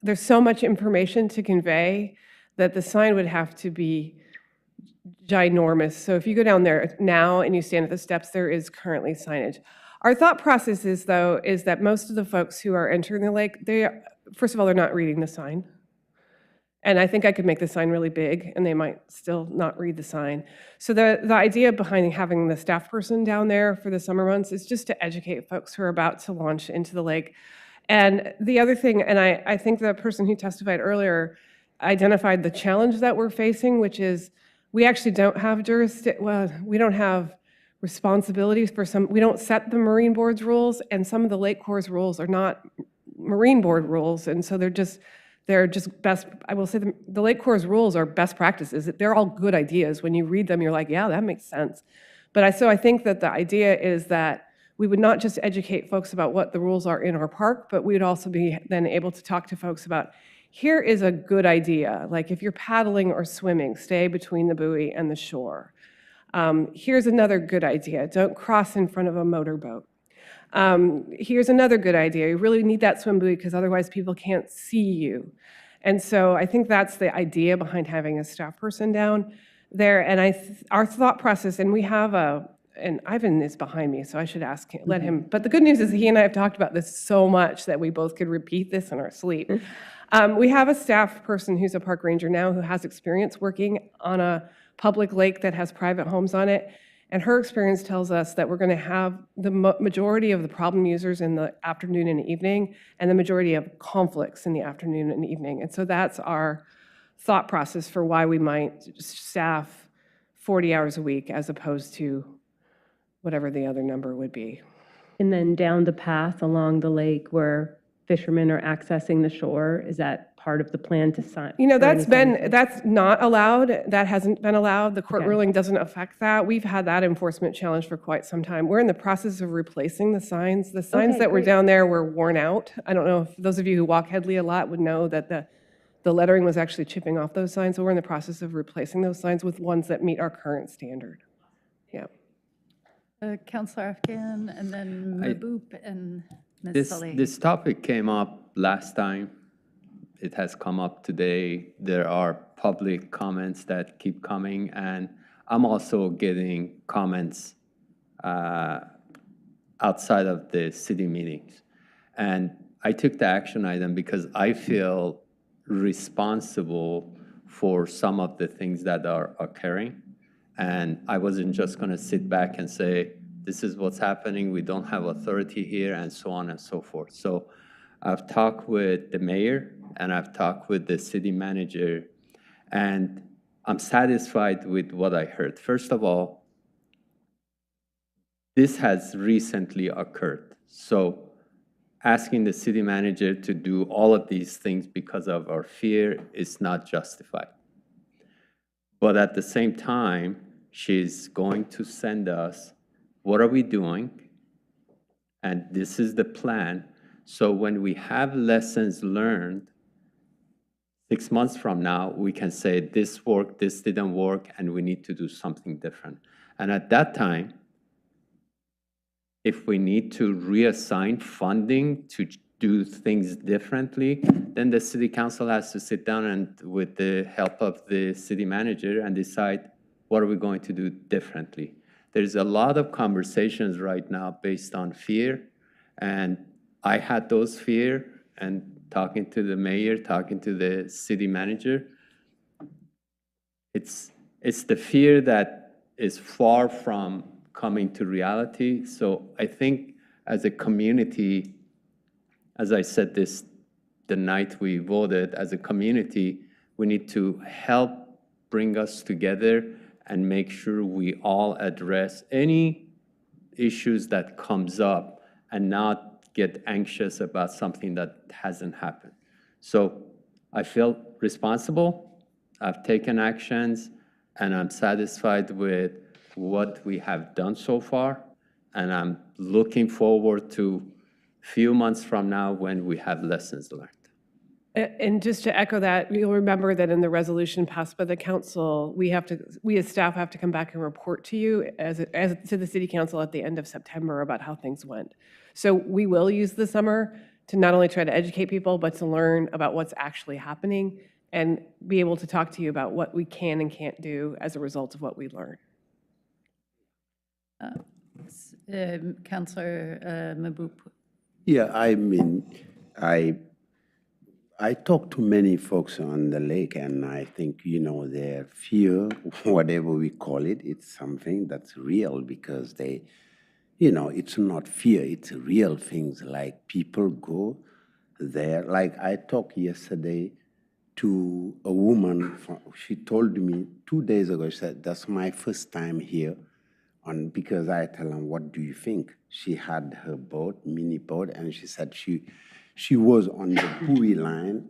S15: there's so much information to convey that the sign would have to be ginormous. So if you go down there now and you stand at the steps, there is currently signage. Our thought process is, though, is that most of the folks who are entering the lake, first of all, they're not reading the sign. And I think I could make the sign really big, and they might still not read the sign. So the idea behind having the staff person down there for the summer months is just to educate folks who are about to launch into the lake. And the other thing, and I think the person who testified earlier identified the challenge that we're facing, which is we actually don't have we don't have responsibilities for we don't set the Marine Board's rules, and some of the Lake Corps' rules are not Marine Board rules, and so they're they're just best, I will say the Lake Corps' rules are best practices. They're all good ideas. When you read them, you're like, yeah, that makes sense. But so I think that the idea is that we would not just educate folks about what the rules are in our park, but we would also be then able to talk to folks about, here is a good idea. Like if you're paddling or swimming, stay between the buoy and the shore. Here's another good idea. Don't cross in front of a motorboat. Here's another good idea. You really need that swim buoy because otherwise people can't see you. And so I think that's the idea behind having a staff person down there. And our thought process, and we have and Ivan is behind me, so I should ask him, let him. But the good news is he and I have talked about this so much that we both could repeat this in our sleep. We have a staff person who's a park ranger now who has experience working on a public lake that has private homes on it. And her experience tells us that we're going to have the majority of the problem users in the afternoon and evening, and the majority of conflicts in the afternoon and evening. And so that's our thought process for why we might staff 40 hours a week as opposed to whatever the other number would be.
S13: And then down the path along the lake where fishermen are accessing the shore, is that part of the plan to sign?
S15: You know, that's not allowed. That hasn't been allowed. The court
S13: Okay.
S15: ruling doesn't affect that. We've had that enforcement challenge for quite some time. We're in the process of replacing the signs. The signs
S13: Okay,
S15: that were
S13: great.
S15: down there were worn out. I don't know if those of you who walk Headley a lot would know that the lettering was actually chipping off those signs. So we're in the process of replacing those signs with ones that meet our current standard. Yeah.
S1: Councilor Afghan, and then Maboop and Ms.
S14: This,
S1: Saleh.
S14: this topic came up last time. It has come up today. There are public comments that keep coming, and I'm also getting comments outside of the city meetings. And I took the action item because I feel responsible for some of the things that are occurring. And I wasn't just going to sit back and say, this is what's happening, we don't have authority here, and so on and so forth. So I've talked with the mayor, and I've talked with the city manager, and I'm satisfied with what I heard. First of all, this has recently occurred. So asking the city manager to do all of these things because of our fear is not justified. But at the same time, she's going to send us, what are we doing? And this is the plan. So when we have lessons learned, 6 months from now, we can say this worked, this didn't work, and we need to do something different. And at that time, if we need to reassign funding to do things differently, then the city council has to sit down and with the help of the city manager and decide what are we going to do differently. There's a lot of conversations right now based on fear, and I had those fear, and talking to the mayor, talking to the city manager, it's the fear that is far from coming to reality. So I think as a community, as I said this the night we voted, as a community, we need to help bring us together and make sure we all address any issues that comes up and not get anxious about something that hasn't happened. So I feel responsible, I've taken actions, and I'm satisfied with what we have done so far, and I'm looking forward to few months from now when we have lessons learned.
S15: And just to echo that, you'll remember that in the resolution passed by the council, we as staff have to come back and report to you as to the city council at the end of September about how things went. So we will use the summer to not only try to educate people, but to learn about what's actually happening and be able to talk to you about what we can and can't do as a result of what we learn.
S1: Councilor Maboop.
S4: Yeah, I mean, I talk to many folks on the lake, and I think, their fear, whatever we call it, it's something that's real because they, it's not fear, it's real things. Like people go there. Like I talked yesterday to a woman, she told me 2 days ago, she said, that's my first time here. Because I tell them, what do you think? She had her boat, mini boat, and she said she was on the buoy line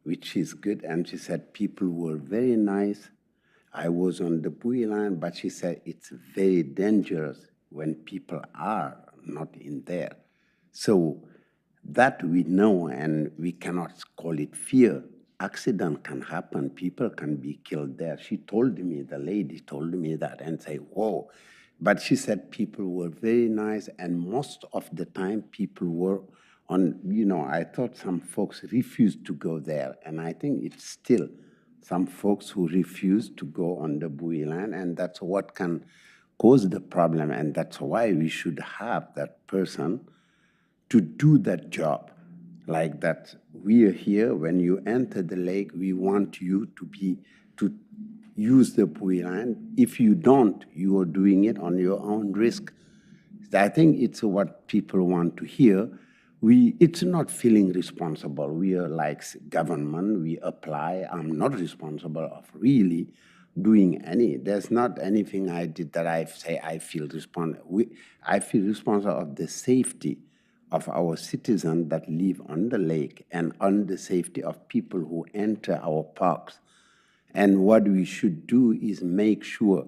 S4: which is good. And she said people were very nice. I was on the buoy line, but she said it's very dangerous when people are not in there. So that we know, and we cannot call it fear. Accident can happen. People can be killed there. She told me, the lady told me that, and say, whoa. But she said people were very nice, and most of the time people were on, I thought some folks refused to go there, and I think it's still some folks who refuse to go on the buoy line, and that's what can cause the problem, and that's why we should have that person to do that job. Like that, we are here, when you enter the lake, we want you to use the buoy line. If you don't, you are doing it on your own risk. I think it's what people want to hear. It's not feeling responsible. We are like government, we apply. I'm not responsible of really doing there's not anything I did that I say I feel responsible. I feel responsible of the safety of our citizens that live on the lake and on the safety of people who enter our parks. And what we should do is make sure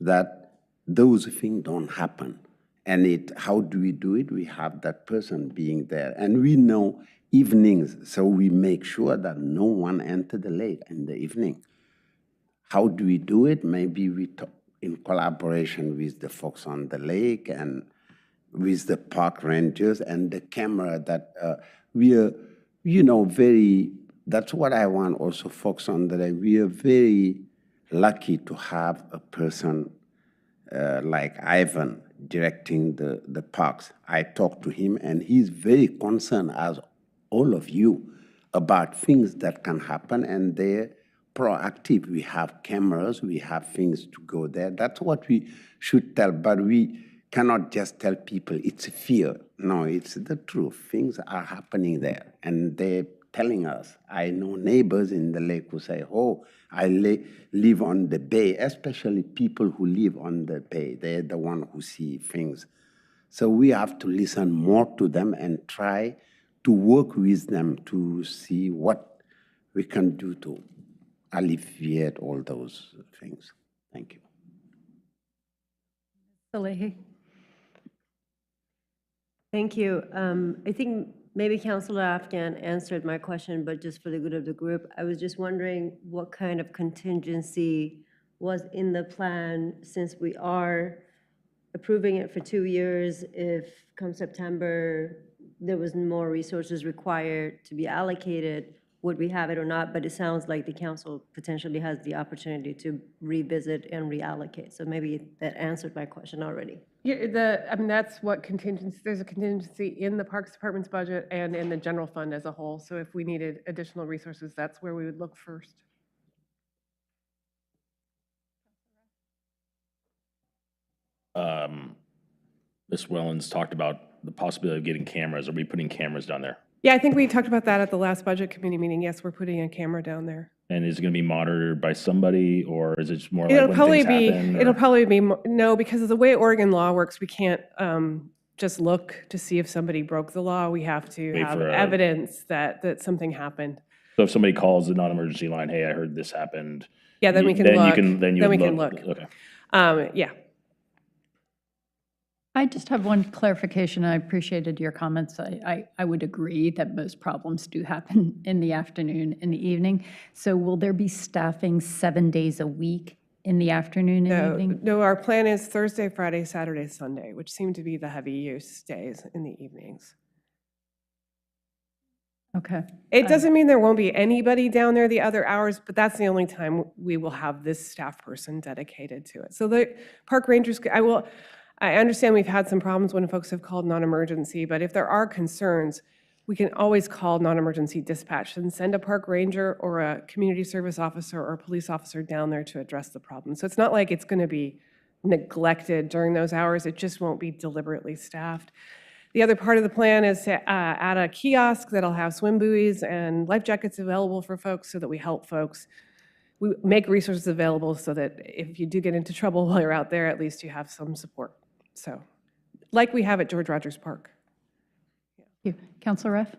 S4: that those things don't happen. And how do we do it? We have that person being there. And we know evenings, so we make sure that no one enter the lake in the evening. How do we do it? Maybe we talk in collaboration with the folks on the lake and with the park rangers and the camera that we are, that's what I want also folks on the lake. We are very lucky to have a person like Ivan directing the parks. I talked to him, and he's very concerned, as all of you, about things that can happen, and they're proactive. We have cameras, we have things to go there. That's what we should tell, but we cannot just tell people it's fear. No, it's the truth. Things are happening there, and they're telling us. I know neighbors in the lake who say, oh, I live on the bay, especially people who live on the bay. They're the one who see things. So we have to listen more to them and try to work with them to see what we can do to alleviate all those things. Thank you.
S1: Salehi.
S9: Thank you. I think maybe Councilor Afghan answered my question, but just for the good of the group, I was just wondering what kind of contingency was in the plan, since we are approving it for 2 years. If come September there was more resources required to be allocated, would we have it or not? But it sounds like the council potentially has the opportunity to revisit and reallocate. So maybe that answered my question already.
S15: Yeah, that's what contingency, there's a contingency in the Parks Department's budget and in the general fund as a whole. So if we needed additional resources, that's where we would look first.
S6: Ms. Wellens talked about the possibility of getting cameras. Are we putting cameras down there?
S15: Yeah, I think we talked about that at the last budget committee meeting. Yes, we're putting a camera down there.
S6: And is it going to be monitored by somebody, or is it just more like when things happen?
S15: It'll probably be, no, because of the way Oregon law works, we can't just look to see if somebody broke the law. We have to have evidence that something happened.
S6: So if somebody calls the non-emergency line, hey, I heard this happened.
S15: Yeah, then we can look.
S6: Then we can look.
S15: Okay. Yeah.
S1: I just have one clarification. I appreciated your comments. I would agree that most problems do happen in the afternoon and the evening. So will there be staffing 7 days a week in the afternoon and evening?
S15: No, our plan is Thursday, Friday, Saturday, Sunday, which seem to be the heavy use days in the evenings.
S1: Okay.
S15: It doesn't mean there won't be anybody down there the other hours, but that's the only time we will have this staff person dedicated to it. So the park rangers, I understand we've had some problems when folks have called non-emergency, but if there are concerns, we can always call non-emergency dispatch and send a park ranger or a community service officer or a police officer down there to address the problem. So it's not like it's going to be neglected during those hours. It just won't be deliberately staffed. The other part of the plan is to add a kiosk that'll have swim buoys and life jackets available for folks so that we help folks. We make resources available so that if you do get into trouble while you're out there, at least you have some support. So, like we have at George Rogers Park.
S1: Thank you. Councilor Reff?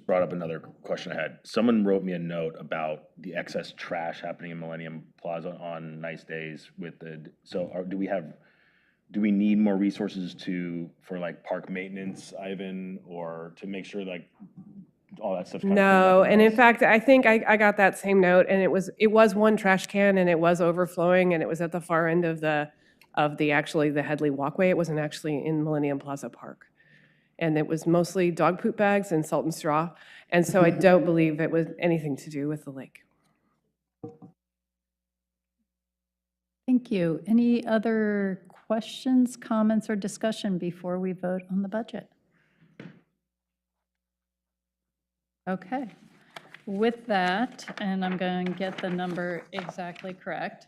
S6: brought up another question I had. Someone wrote me a note about the excess trash happening in Millennium Plaza on nice days with do we need more resources for like park maintenance, Ivan, or to make sure like all that stuff's kind of cleaned up
S15: No,
S6: and
S15: and in
S6: nice?
S15: fact, I think I got that same note, and it was one trash can, and it was overflowing, and it was at the far end of the actually the Headley Walkway. It wasn't actually in Millennium Plaza Park. And it was mostly dog poop bags and salt and straw. And so I don't believe it was anything to do with the lake.
S1: Thank you. Any other questions, comments, or discussion before we vote on the budget? Okay. With that, and I'm going to get the number exactly correct.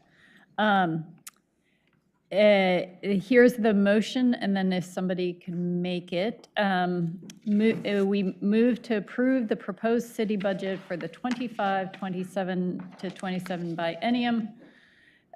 S1: Here's the motion, and then if somebody can make it. We move to approve the proposed city budget for the 25-27 to 27 biennium.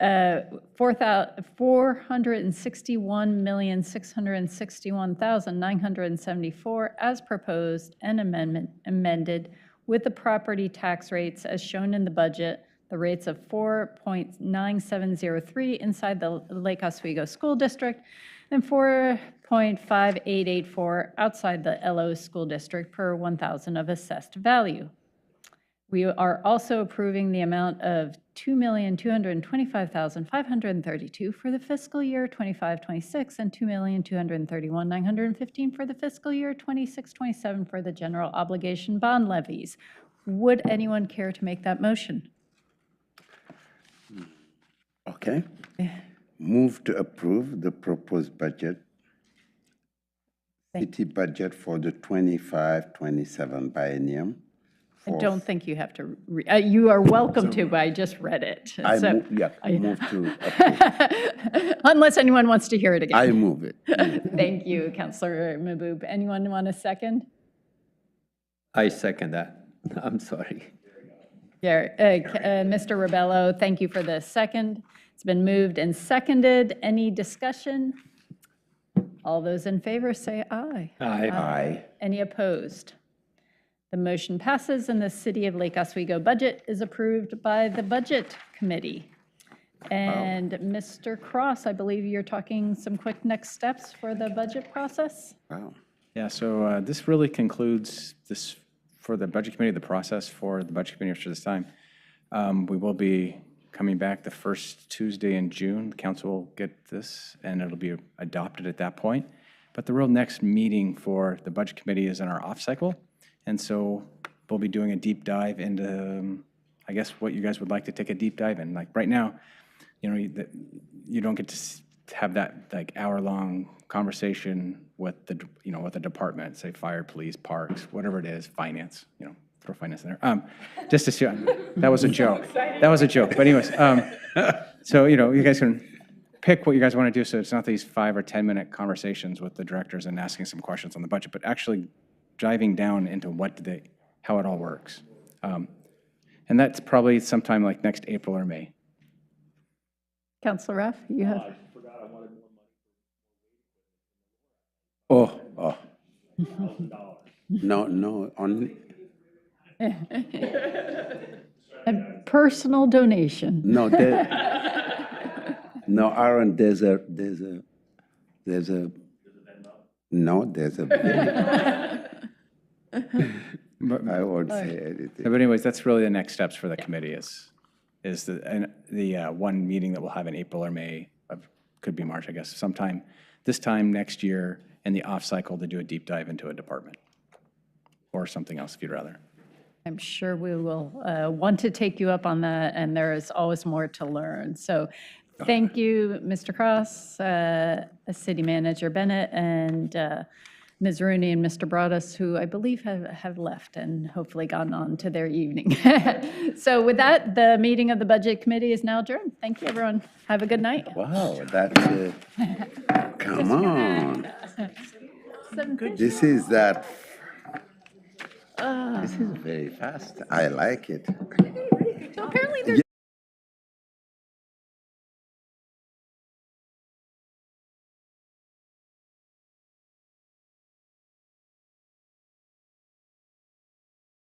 S1: $461,661,974 as proposed and amended with the property tax rates as shown in the budget, the rates of 4.9703 inside the Lake Oswego School District and 4.5884 outside the LO School District per 1,000 of assessed value. We are also approving the amount of $2,225,532 for the fiscal year 25-26 and $2,231,915 for the fiscal year 26-27 for the general obligation bond levies. Would anyone care to make that motion?
S4: Okay. Move to approve the proposed budget, city budget for the 25-27 biennium.
S1: I don't think you have to, you are welcome to, but I just read it. So
S4: Move to approve.
S1: unless anyone wants to hear it again.
S4: I move it.
S1: Thank you, Councilor Mahboob. Anyone want a second?
S14: I second that. I'm sorry.
S1: Mr. Rebello, thank you for the second. It's been moved and seconded. Any discussion? All those in favor say aye.
S4: Aye.
S1: Any opposed? The motion passes and the City of Lake Oswego budget is approved by the Budget Committee. And Mr. Cross, I believe you're talking some quick next steps for the budget process?
S4: Wow.
S16: Yeah, so this really concludes this, for the Budget Committee, the process for the Budget Committee for this time. We will be coming back the first Tuesday in June. The council will get this, and it'll be adopted at that point. But the real next meeting for the Budget Committee is in our off cycle. And so we'll be doing a deep dive into, I guess, what you guys would like to take a deep dive in. Like right now, you don't get to have that like hour-long conversation with the, with a department, say fire, police, parks, whatever it is, finance, throw finance in there. Just to see, that was a joke. That was a joke. But anyways, so, you guys can pick what you guys want to do. So it's not these 5 or 10 minute conversations with the directors and asking some questions on the budget, but actually diving down into how it all works. And that's probably sometime like next April or May.
S1: Councilor Raff, you have?
S6: I forgot I wanted more money.
S4: Oh. No, only.
S1: A personal donation.
S4: No, no, Aaron, there's a. No, there's a. I won't say anything.
S16: But anyways, that's really the next steps for the committee is the one meeting that we'll have in April or May, could be March, I guess, sometime this time next year in the off cycle to do a deep dive into a department or something else if you'd rather.
S1: I'm sure we will want to take you up on that, and there is always more to learn. So thank you, Mr. Cross, City Manager Bennett, and Ms. Rooney and Mr. Broadus, who I believe have left and hopefully gone on to their evening. So with that, the meeting of the Budget Committee is now adjourned. Thank you, everyone. Have a good night.
S4: Wow, that's come on. This is that. This is very fast. I like it.
S1: So apparently there's